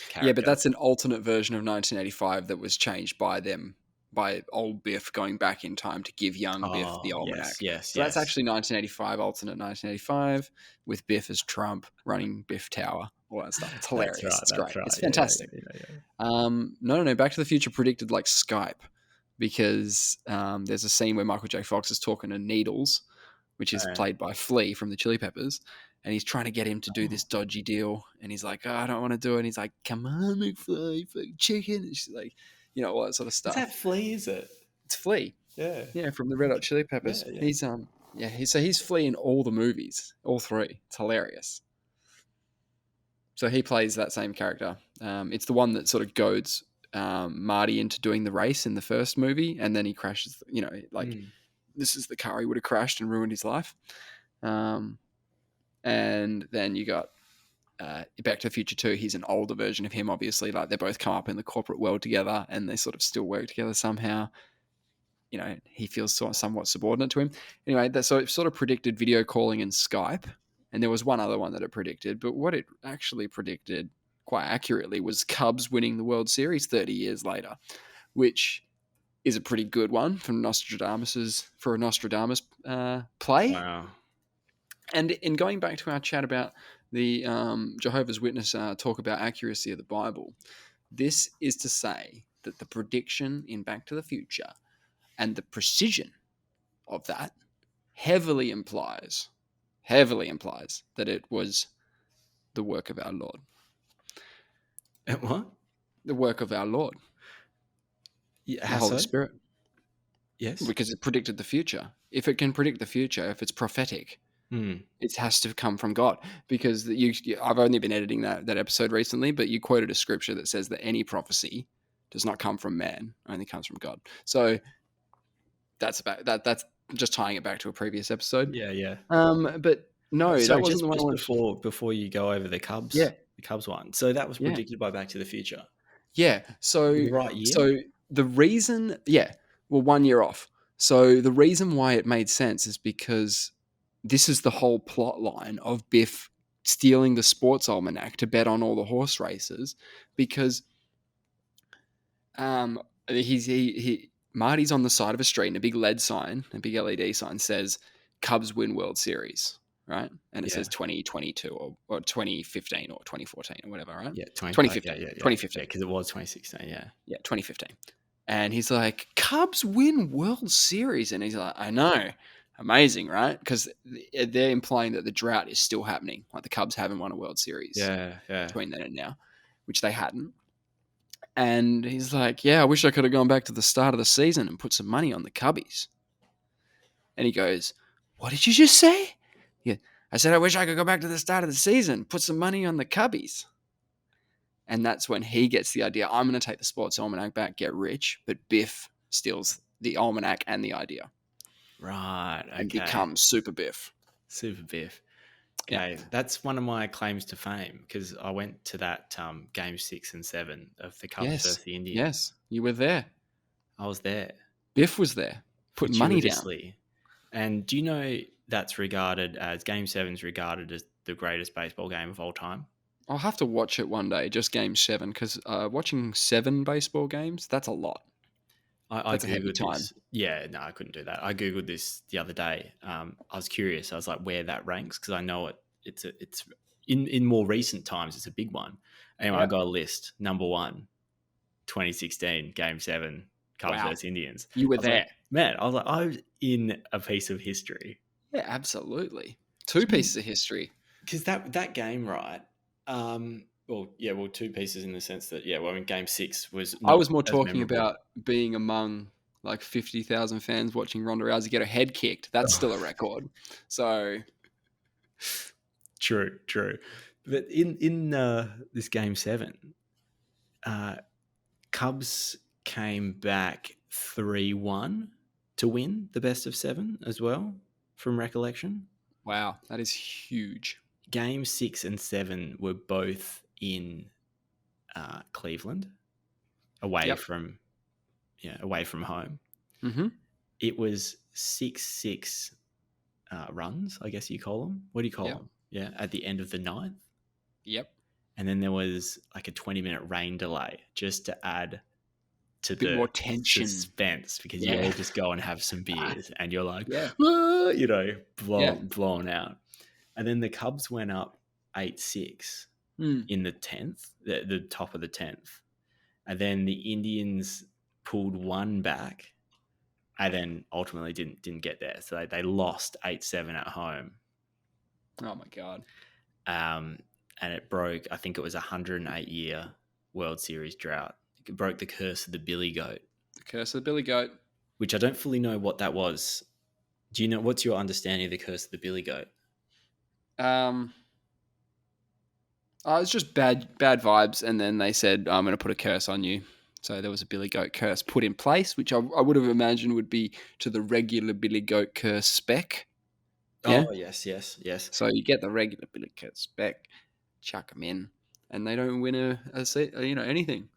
character. that's an alternate version of 1985 that was changed by them, by old Biff going back in time to give young Biff the Oh, yes, almanac. yes, So that's yes. actually 1985, alternate 1985, with Biff as Trump running Biff Tower, all that stuff. It's That's hilarious. right. It's That's great. It's right. Yeah, yeah, fantastic. yeah, yeah, yeah. No. Back to the Future predicted like Skype because there's a scene where Michael J. Fox is talking to Needles, which is played by Flea from the Chili Peppers, and he's trying to get him to do Oh, this dodgy deal, and he's like, "Oh, I don't want to do it." And he's like, "Come on, McFly, fucking chicken," and she's like, all that sort of is that stuff. Flea? Is it? It's Flea, Yeah. yeah, from the Red Hot Chili Yeah, Peppers. yeah. He's Flea in all the movies, all three. It's hilarious. So he plays that same character. It's the one that sort of goads Marty into doing the race in the first movie, and then he crashes. Like Mm. this is the car he would have crashed and ruined his life. And then you got Back to the Future 2. He's an older version of him, obviously. Like they both come up in the corporate world together, and they sort of still work together somehow. he feels somewhat subordinate to him. Anyway, so it sort of predicted video calling and Skype, and there was one other one that it predicted, but what it actually predicted quite accurately was Cubs winning the World Series 30 years later, which is a pretty good one for a Nostradamus play. Wow. And in going back to our chat about the Jehovah's Witness talk about accuracy of the Bible, this is to say that the prediction in Back to the Future and the precision of that heavily implies that it was the work of our Lord. What? The work of our Lord, Yeah, the how Holy so? Spirit, Yes. because it predicted the future. If it can predict the future, if it's prophetic, it has to come from God. Because I've only been editing that episode recently, but you quoted a scripture that says that any prophecy does not come from man, only comes from God. So that's about that. That's just tying it back to a previous episode. Yeah, yeah. But no, that Sorry, wasn't the one I just wanted to. before you go over Yeah, the Cubs one. So that was yeah, predicted by Back to the Future. yeah. The right year? So the reason, yeah, well, 1 year off. So the reason why it made sense is because this is the whole plot line of Biff stealing the sports almanac to bet on all the horse races, because Marty's on the side of a street and a big LED sign, a big LED sign says Cubs win World Series, right? And it Yeah. says 2022 or 2015 or 2014 or whatever, right? Yeah, 2015. yeah, 2015. because it was 2016, yeah. Yeah, 2015. And he's like, Cubs win World Series. And he's like, I know. Amazing, right? Because they're implying that the drought is still happening. Like the Cubs haven't won a World Series Yeah, yeah. between then and now, which they hadn't. And he's like, yeah, I wish I could have gone back to the start of the season and put some money on the Cubbies. And he goes, what did you just say? Yeah, I said, I wish I could go back to the start of the season, put some money on the Cubbies. And that's when he gets the idea, I'm going to take the sports almanac back, get rich. But Biff steals the almanac and the idea. Right, okay. And becomes Super Biff. Super Biff. Yeah. Okay, that's one of my claims to fame, because I went to that game 6 and 7 of the Cubs versus the Indians. Yes, you were there. I was there. Biff was there, putting money down. And do you know that's regarded as Game 7's regarded as the greatest baseball game of all time? I'll have to watch it one day, just Game 7, because watching 7 baseball games, that's a lot. I Googled this. Yeah, no, I couldn't do that. I Googled this the other day. I was curious. I was like, where that ranks, because I know it's in more recent times, it's a big one. Anyway, I got a list. Number 1, 2016, Game 7, Cubs versus Indians. You were there. I was in a piece of history. Yeah, absolutely. 2 pieces of history. Because that game, right? Well, 2 pieces in the sense that, Game 6 was not I was more talking memorable. about being among like 50,000 fans watching Ronda Rousey get her head kicked. That's still a record. So true. But in this Game 7, Cubs came back 3-1 to win the best of 7 as well, from recollection. Wow, that is huge. Game 6 and 7 were both in Cleveland, away from home. Mm-hmm. It was 6-6 runs, I guess you call them. What do you call them? Yeah, at the end of the 9th. Yep. And then there was like a 20-minute rain delay just to add to the more tension, suspense, because you all just go and have some beers and you're like, blown out. And then the Cubs went up 8-6 in the 10th, the top of the 10th. And then the Indians pulled 1 back and then ultimately didn't get there. So they lost 8-7 at home. Oh, my God. And it broke, I think it was a 108-year World Series drought. It broke the curse of the Billy Goat. The curse of the Billy Goat. Which I don't fully know what that was. Do you know, what's your understanding of the curse of the Billy Goat? It's just bad vibes, and then they said, I'm going to put a curse on you. So there was a Billy Goat curse put in place, which I would have imagined would be to the regular Billy Goat curse spec. Yeah? Oh, yes. So you get the regular Billy Goat spec, chuck them in, and they don't win anything.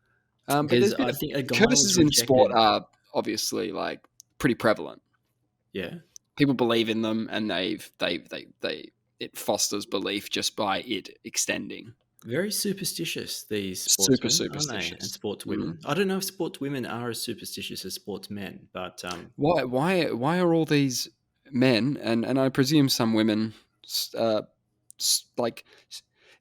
But I think a guy curses in sport are obviously like pretty prevalent. Yeah. People believe in them, and it fosters belief just by it extending. Very superstitious, these Super sportsmen, aren't they? And superstitious. sportswomen. Mm. I don't know if sportswomen are as superstitious as sportsmen, but Why are all these men and I presume some women uh, like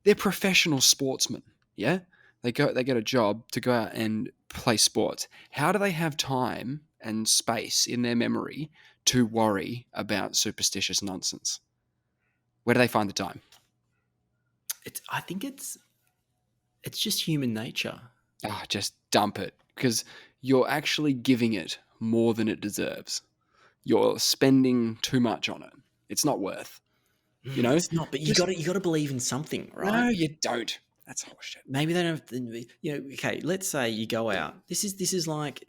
they're professional sportsmen? Yeah, they get a job to go out and play sports. How do they have time and space in their memory to worry about superstitious nonsense? Where do they find the time? I think it's just human nature. Ah, just dump it because you're actually giving it more than it deserves. You're spending too much on it. It's not worth. You know, It's not, but just you got to believe in something, right? no, you don't. That's horseshit. Maybe they don't have to, okay, let's say you go out. This is like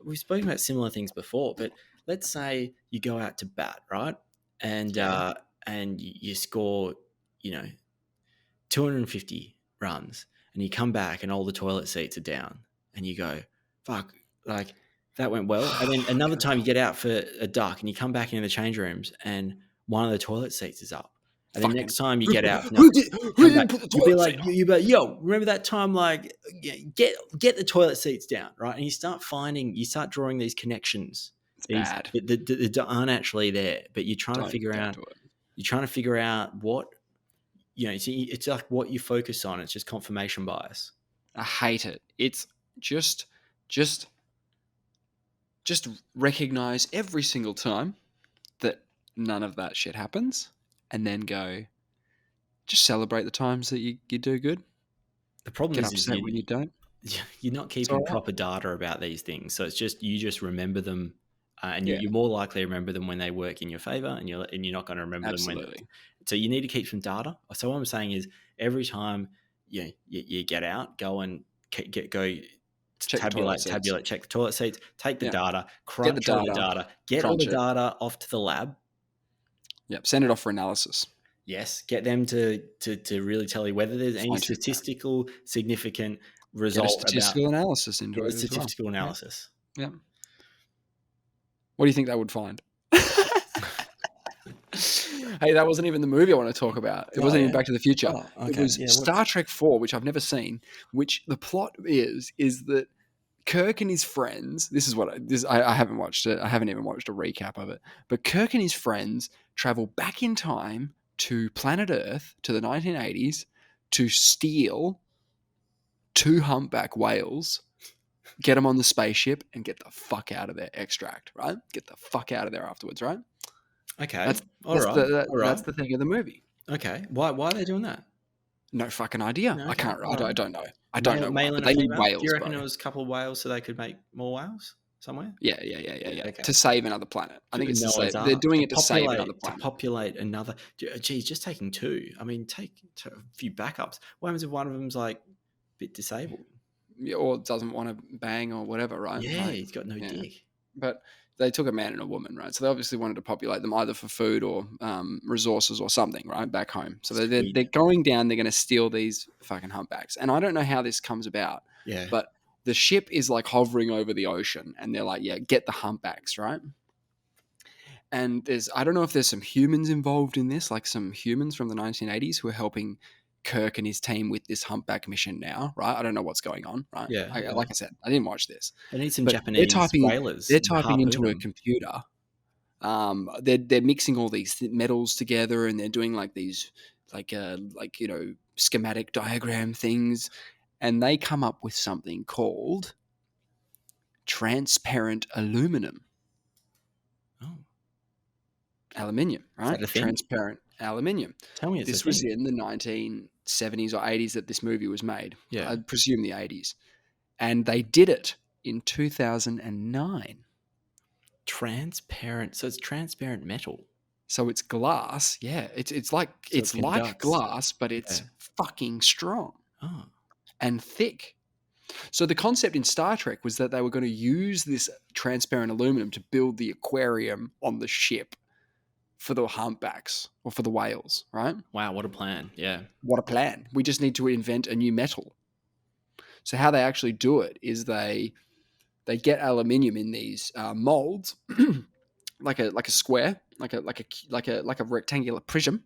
we've spoken about similar things before, but let's say you go out to bat, right? And Yeah, and you score, you know, 250 runs, and you come back and all the toilet seats are down, and you go, fuck, like that went well. And then another time you get out for a duck and you come back into the change rooms and one of the toilet seats is up. And then fucking. next time you get out for another, Who did? Who come back, didn't put the you'll be toilet like, seat up? you be like, yo, remember that time? Like, get the toilet seats down, right? And you start drawing these connections, It's these bad. that aren't actually there, but Don't do it. you're trying to figure out what it's like what you focus on. It's just confirmation bias. I hate it. It's just, just, just recognize every single time that none of that shit happens, and then go. Just celebrate the times that you do good. The problem Get is upset when you don't. you're not It's keeping all right. proper data about these things. So it's just you just remember them, and Yeah, you're more likely to remember them when they work in your favor, and you're not going to remember them when. absolutely. So you need to keep some data. So what I'm saying is, every time you get out, go and go Check the toilet seats. check the toilet seats, take the Yeah, data, get the crunch all the data, data, get all the crunch it. data off to the lab. Yep, send it off for analysis. Yes, get them to really tell you whether there's any Fine tooth comb. statistical significant Get a result about statistical analysis into get a it as well. statistical Yeah, analysis. yeah. What do you think they would find? Hey, that wasn't even the movie I want to talk about. It Oh wasn't even yeah. Back to the Future. Oh, It okay. was Yeah. What? Star Trek 4, which I've never seen, which the plot is that Kirk and his friends, this is what this I haven't watched it. I haven't even watched a recap of it. But Kirk and his friends travel back in time to planet Earth to the 1980s to steal two humpback whales, get them on the spaceship, and get the fuck out of there. Extract, right? Get the fuck out of there afterwards, right? Okay. That's All right. All that's right. the thing of the movie. Okay. Why are they doing that? No fucking idea. No, I okay. can't. All right. I don't know. I don't Male, know why. male But and a they need female. Do you whales, bro. reckon it was a couple of whales so they could make more whales somewhere? Yeah. Okay. To save another planet. I think it's to save. Noah's They're Ark doing it to save another to planet. populate another. Geez, just taking two. I mean, take a few backups. What happens if one of them's like a bit disabled? Yeah, or doesn't want to bang or whatever, right? Yeah, Like, he's got no yeah. dick. But they took a man and a woman, right? So they obviously wanted to populate them either for food or resources or something, right? Back home. So they're going down. They're going to steal these fucking humpbacks. And I don't know how this comes about. Yeah. But the ship is like hovering over the ocean, and they're like, "Yeah, get the humpbacks," right? And I don't know if there's some humans involved in this, like some humans from the 1980s who are helping Kirk and his team with this humpback mission now, right? I don't know what's going on, right? Yeah. Like I said, I didn't watch this, They need some but Japanese whalers they're and typing harpoon into a them. computer. They're mixing all these metals together, and they're doing like these schematic diagram things, and they come up with something called transparent aluminum. Oh, Aluminium, is right? that a thing? Transparent aluminium. Tell me it's a This was thing. in the 1970s or 80s that this movie was made. Yeah. I presume the 80s. And they did it in 2009. Transparent. So it's transparent metal. So it's glass. Yeah, it's like So it's it like conducts. glass, but it's fucking strong Oh. and thick. So the concept in Star Trek was that they were going to use this transparent aluminum to build the aquarium on the ship for the humpbacks or for the whales, right? Wow, what a plan. Yeah. What a plan. We just need to invent a new metal. So how they actually do it is they they get aluminium in these molds, like a square, like a rectangular prism,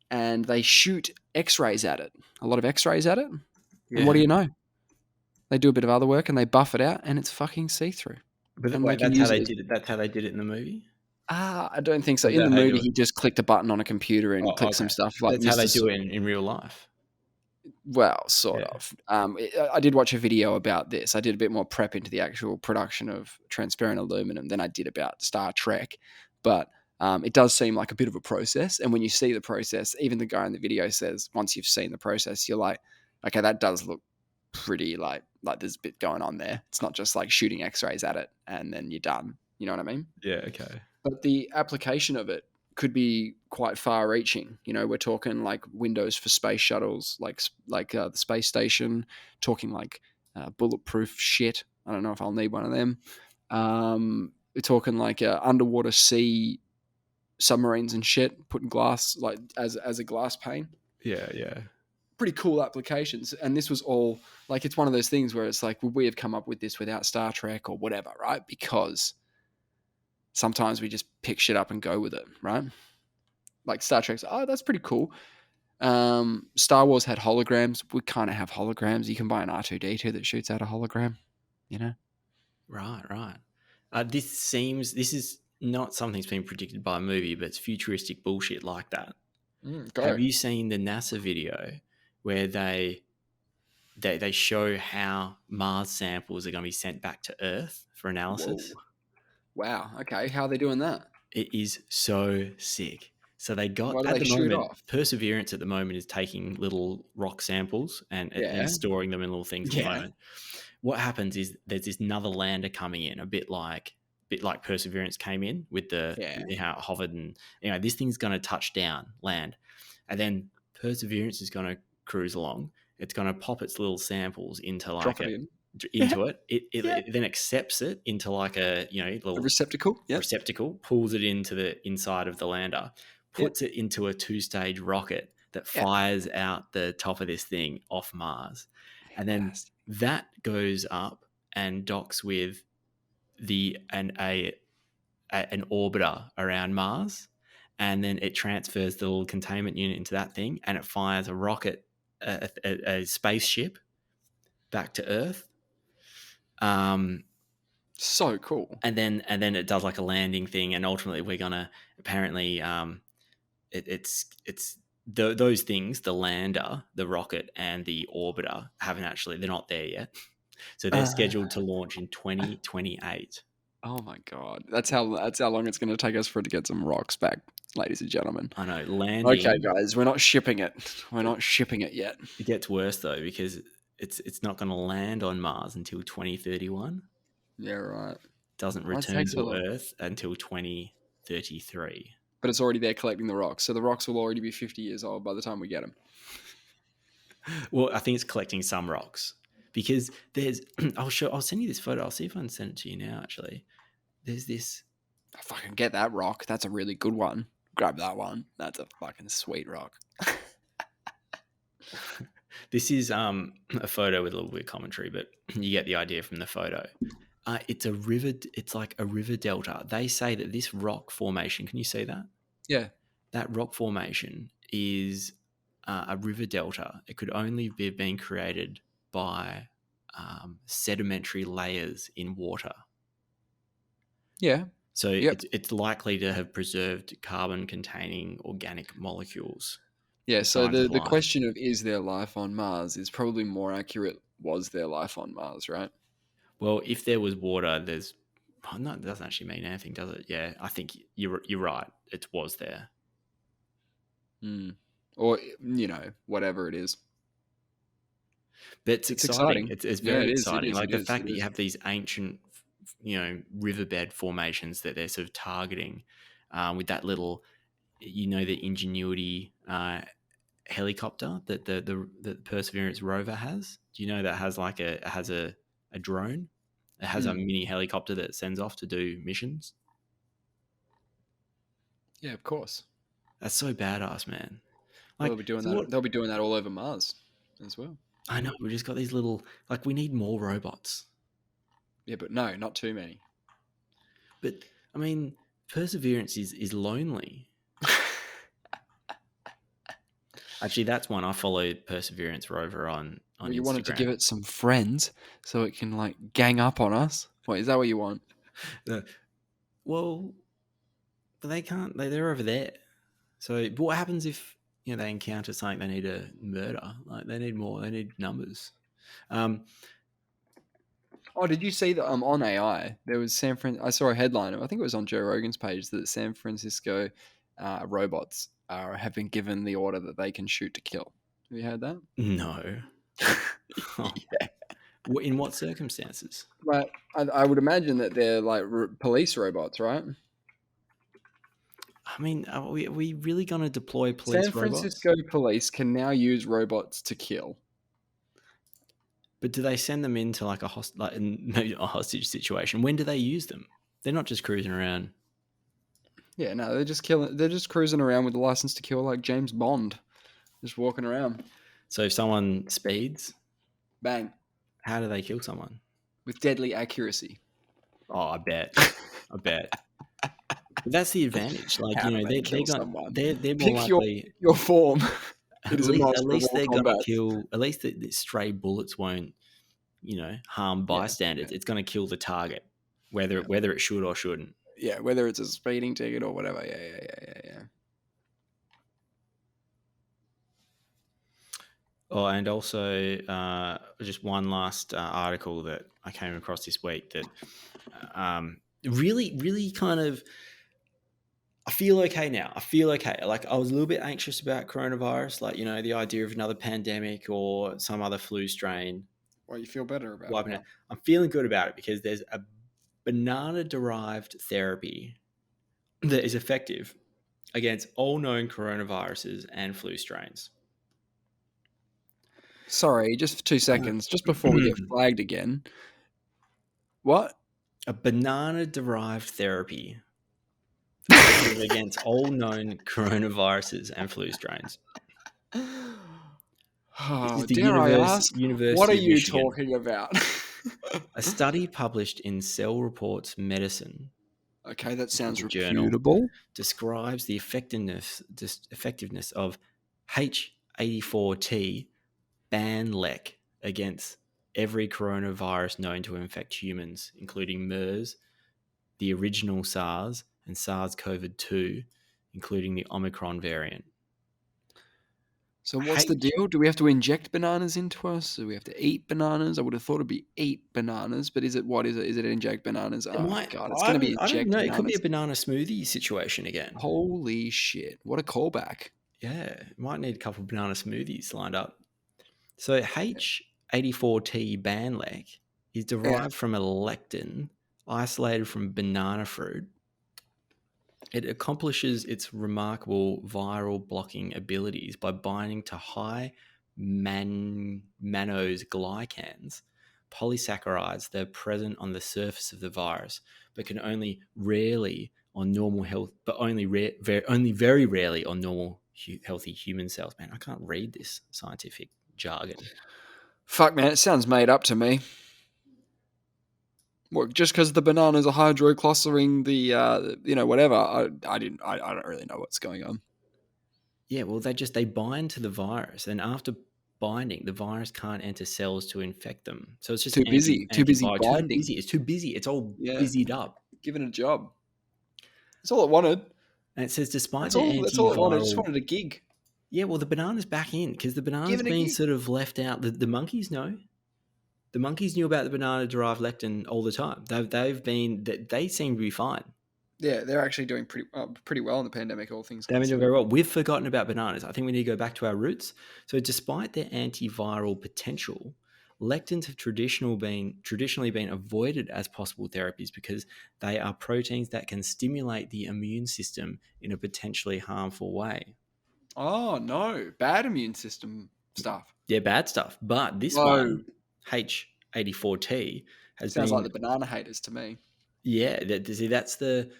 and they shoot X-rays at it, a lot of X-rays at it, and what Yeah. do you know? They do a bit of other work and they buff it out, and it's fucking see-through, But and they wait, can that's how use it they as did it. That's how they did it in the movie. I don't think so. Or is In the that how you movie, do it? he just clicked a button on a computer and Oh, clicked some okay. stuff like That's how Mister. they do it in real life. Well, sort Yeah. of. I did watch a video about this. I did a bit more prep into the actual production of transparent aluminum than I did about Star Trek, but it does seem like a bit of a process. And when you see the process, even the guy in the video says, once you've seen the process, you're like, okay, that does look pretty like there's a bit going on there. It's not just like shooting X-rays at it and then you're done. You know what I mean? Yeah. Okay. But the application of it could be quite far reaching. You know, we're talking like windows for space shuttles, like the space station, talking like bulletproof shit. I don't know if I'll need one of them. We're talking like underwater sea submarines and shit, putting glass like as a glass pane. Yeah. Yeah. Pretty cool applications. And this was all like it's one of those things where it's like, would we have come up with this without Star Trek or whatever, right? Because sometimes we just pick shit up and go with it, right? Like Star Trek's, oh, that's pretty cool. Star Wars had holograms. We kind of have holograms. You can buy an R2D2 that shoots out a hologram, you know? Right. Right. This is not something that's been predicted by a movie, but it's futuristic bullshit like that. Have Go. you seen the NASA video where they show how Mars samples are going to be sent back to Earth for Whoa. analysis? Wow. Okay. How are they doing that? It is so sick. So they got Why do at they the shoot moment, off? Perseverance at the moment is taking little rock samples and Yeah. storing them in little things at the Yeah. moment. What happens is there's this another lander coming in, a bit like Perseverance came in with the Yeah. how it hovered, and this thing's going to touch down, land, and then Perseverance is going to cruise along. It's going to pop its little samples into Drop it in. Yeah. into it. Yeah. It then accepts it into like a A little receptacle. Yep. receptacle, pulls it into the inside of the lander, Yep. puts it into a 2-stage rocket that Yep. fires out the top of this thing off Mars. And then Fantastic. that goes up and docks with an orbiter around Mars. And then it transfers the little containment unit into that thing and it fires a rocket, a spaceship back to Earth. So cool. And then it does like a landing thing, and ultimately we're gonna apparently it's those things, the lander, the rocket, and the orbiter they're not there yet, so they're scheduled to launch in 2028. Oh my god. That's how long it's going to take us for it to get some rocks back, ladies and gentlemen. I know Okay, landing. guys, we're not shipping it. We're not shipping it yet. It gets worse though because it's not going to land on Mars until 2031. Yeah, right. Doesn't Why does it return take so to long? Earth until 2033. But it's already there collecting the rocks. So the rocks will already be 50 years old by the time we get them. Well, I think it's collecting some rocks because there's. I'll send you this photo. I'll see if I can send it to you now. Actually, there's this. I fucking get that rock. That's a really good one. Grab that one. That's a fucking sweet rock. This is a photo with a little bit of commentary, but you get the idea from the photo. It's a river. It's like a river delta. They say that this rock formation. Can you see that? Yeah. That rock formation is a river delta. It could only be being created by sedimentary layers in water. Yeah. So Yep. it's likely to have preserved carbon-containing organic molecules. Yeah. For So signs of the life. question of is there life on Mars is probably more accurate. Was there life on Mars, right? Well, if there was water, there's no, it doesn't actually mean anything, does it? Yeah, I think you're right. It was there. Or, whatever it is. But it's exciting. It's Yeah, very it is. It exciting. is. Like It the is. fact It that you is. have these ancient, riverbed formations that they're sort of targeting with that little, the Ingenuity helicopter that the Perseverance rover has. Do you know that has a drone? It has a mini helicopter that it sends off to do missions. Yeah, of course. That's so badass, man. Well, Like, they'll be doing so that. They'll be doing that all over Mars as well. I know we just got these little, we need more robots. Yeah, but no, not too many. But I mean, perseverance is lonely. Actually, that's one I follow. Perseverance Rover on Well, you wanted to give Instagram. it some friends so it can like gang up on us. Wait, is that what you want? Uh, well, but they can't. They're over there. So, but what happens if they encounter something they need to murder? Like they need more. They need numbers. Um, Oh, did you see that on AI? There was I saw a headline. I think it was on Joe Rogan's page that San Francisco robots have been given the order that they can shoot to kill. Have you heard that? no. Oh, Yeah. in what circumstances? But I would imagine that they're like police robots, right? I mean, are we really going to deploy San police robots? Francisco police can now use robots to kill. But do they send them into like maybe a hostage situation? When do they use them? They're not just cruising around. Yeah, no, they're just killing. They're just cruising around with a license to kill, like James Bond, just walking around. So if someone speeds, Bang, how do they kill someone? with deadly accuracy. Oh, I bet. I bet. But that's the advantage. Like, How do they they're kill going someone? they're more Pick your likely. your form. It At is a least at master of least all they're gonna combats. kill. At least the stray bullets won't, harm Yeah, bystanders. yeah, It's gonna kill the target, yeah, whether it should or shouldn't. yeah. Whether it's a speeding ticket or whatever. Yeah, yeah, yeah, yeah, yeah. Oh, and also just one last article that I came across this week that really, really kind of. I feel okay now. I feel okay. Like I was a little bit anxious about coronavirus, like the idea of another pandemic or some other flu strain Well, you feel better about it, wiping huh? out. I'm feeling good about it because there's a banana-derived therapy that is effective against all known coronaviruses and flu strains. Sorry, just for 2 seconds, just before we get flagged again. What? A banana-derived therapy effective against all known coronaviruses and flu strains. This Oh, is the dare I ask, what are University of you Michigan. talking about? A study published in Cell Reports Medicine, Okay, that which is sounds a journal, reputable. describes the effectiveness of H84T Banlec against every coronavirus known to infect humans, including MERS, the original SARS, and SARS-CoV-2, including the Omicron variant. So what's the H deal? Do we have to inject bananas into us? Do we have to eat bananas? I would have thought it'd be eat bananas, but is it what is it? Is it inject bananas? it Oh might. god, it's gonna be I don't know. inject It could be a bananas. banana smoothie situation again. Holy shit! What a callback. Yeah, might need a couple of banana smoothies lined up. So H84T Banlec is Yeah. derived from a lectin isolated from banana fruit. It accomplishes its remarkable viral blocking abilities by binding to high mannose glycans, polysaccharides that are present on the surface of the virus, but can only rarely on normal health, but only very rarely on normal healthy human cells. Man, I can't read this scientific jargon. Fuck man, it sounds made up to me. What, just because the bananas are hydroclustering the whatever. I don't really know what's going on. Yeah, well, they bind to the virus, and after binding, the virus can't enter cells to infect them. So it's just Too busy antiviral. Too binding. busy. It's too busy. It's all Yeah, busied up. give it a job. That's all it wanted. And it says despite That's the all. That's all it wanted. It just antiviral. wanted a gig. Yeah, well, the banana's back in because the Give banana's it a been gig. sort of left out. The monkeys know. The monkeys knew about the banana-derived lectin all the time. They seem to be fine. Yeah, they're actually doing pretty well in the pandemic, all things They've been doing considered. very well. We've forgotten about bananas. I think we need to go back to our roots. So, despite their antiviral potential, lectins have traditionally been avoided as possible therapies because they are proteins that can stimulate the immune system in a potentially harmful way. Oh no, bad immune system stuff. They're bad stuff. But this No, one, H84T, has sounds like been the banana haters to me. yeah. See, that's the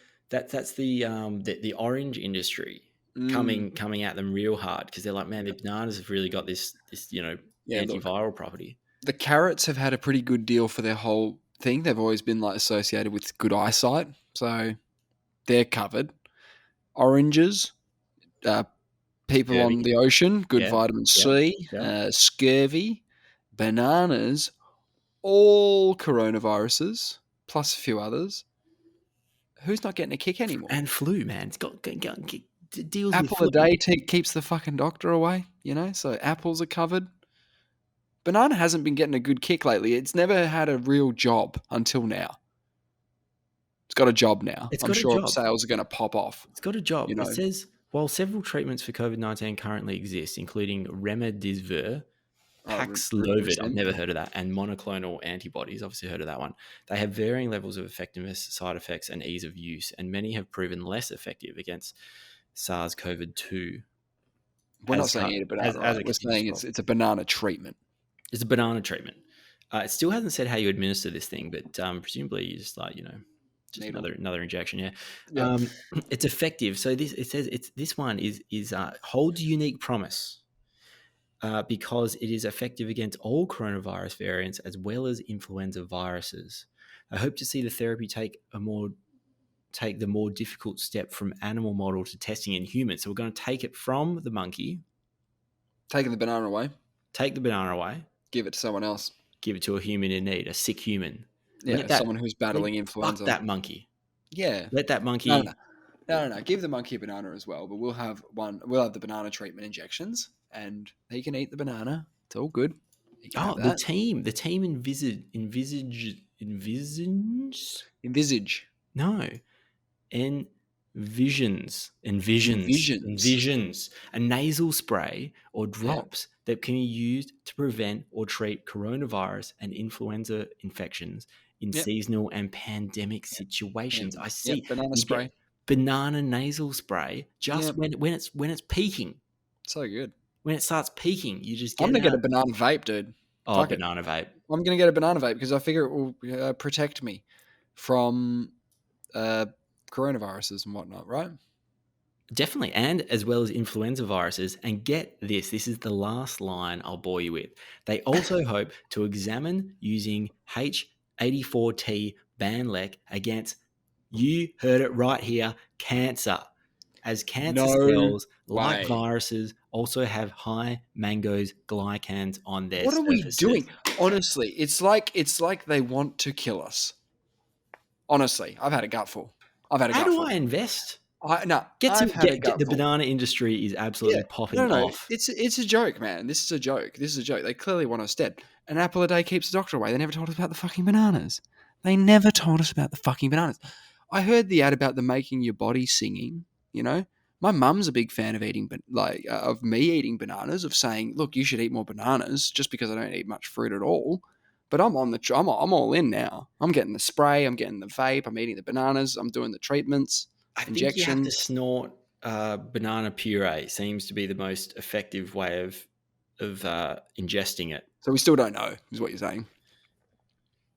orange industry Mm. coming at them real hard because they're like, man, the bananas have really got this Yeah, look, antiviral property. the carrots have had a pretty good deal for their whole thing. They've always been like associated with good eyesight, so they're covered. Oranges, people Scurvy. on the ocean, good Yeah. vitamin Yeah. C, Yeah. scurvy, bananas, all coronaviruses, plus a few others. Who's not getting a kick anymore? And flu, man. It's got deals with Apple a flu. day keeps the fucking doctor away, so apples are covered. Banana hasn't been getting a good kick lately. It's never had a real job until now. It's got a job now. It's I'm got a sure job. sales are going to pop off. It's got a job. It says, while several treatments for COVID-19 currently exist, including remdesivir, Paxlovid, I've never heard of that, and monoclonal antibodies, obviously heard of that one. They have varying levels of effectiveness, side effects, and ease of use, and many have proven less effective against SARS-CoV-2. We're not saying eat a banana, right? We're saying it's a banana treatment. It's a banana treatment. It still hasn't said how you administer this thing, but presumably you just just another injection. Yeah. It's effective. So this one is holds unique promise because it is effective against all coronavirus variants as well as influenza viruses. I hope to see the therapy take the more difficult step from animal model to testing in humans. So we're going to take it from the monkey. Taking the banana away. Take the banana away. Give it to someone else. Give it to a human in need, a sick human. Yeah, someone who's battling influenza. Fuck that monkey. Yeah. Let that monkey... No. Give the monkey a banana as well, but we'll have the banana treatment injections, and he can eat the banana. It's all good. The team envisions a nasal spray or drops that can be used to prevent or treat coronavirus and influenza infections in seasonal and pandemic situations. I see. Banana spray. Banana nasal spray just when it's peaking. So good. When it starts peaking, you just get I'm going to get a banana vape, dude. Banana vape. I'm going to get a banana vape because I figure it will protect me from coronaviruses and whatnot, right? Definitely, and as well as influenza viruses. And get this is the last line I'll bore you with. They also hope to examine using H84T Banlec against, you heard it right here, cancer. As cancer cells, like viruses, also have high manganese glycans on their surfaces. What are we doing? Honestly, it's like they want to kill us. Honestly, I've had a gutful. How do I invest? The banana industry is absolutely popping off. It's a joke, man. This is a joke. They clearly want us dead. An apple a day keeps the doctor away. They never told us about the fucking bananas. I heard the ad about the making your body singing. My mum's a big fan of of me eating bananas. Of saying, look, you should eat more bananas, just because I don't eat much fruit at all. But I'm all in now. I'm getting the spray. I'm getting the vape. I'm eating the bananas. I'm doing the treatments. I think you have to snort banana puree. Seems to be the most effective way of ingesting it. So we still don't know, is what you're saying.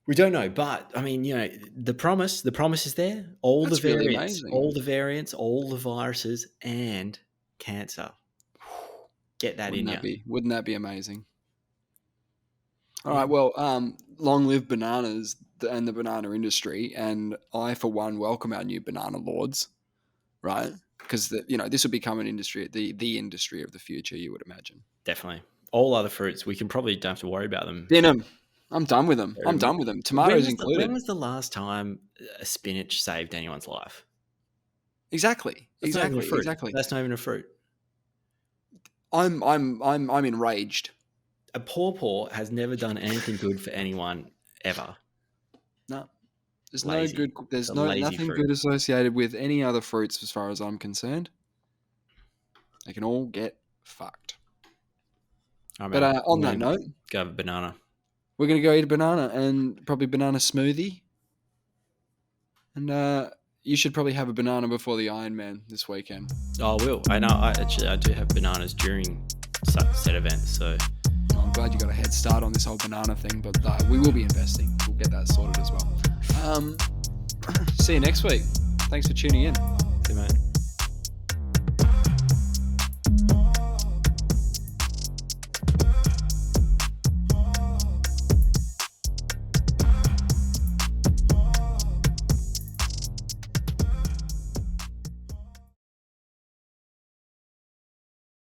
We don't know, but I mean, the promise is there. All the variants, all the viruses, and cancer. Get that in you. Wouldn't that be amazing? All right, well, long live bananas and the banana industry, and I, for one, welcome our new banana lords, right? Because this will become an industry, the industry of the future, you would imagine. Definitely. All other fruits, we can probably don't have to worry about them. Denim. I'm done with them. Tomatoes included. When was the last time a spinach saved anyone's life? Exactly. That's not even a fruit. I'm enraged. A pawpaw has never done anything good for anyone ever. No. There's nothing good associated with any other fruits as far as I'm concerned. They can all get fucked. But on that note, go have a banana. We're going to go eat a banana and probably banana smoothie. And you should probably have a banana before the Ironman this weekend. Oh, I will. I know. I do have bananas during said events, so... I'm glad you got a head start on this whole banana thing, but we will be investing. We'll get that sorted as well. See you next week. Thanks for tuning in. See you, mate.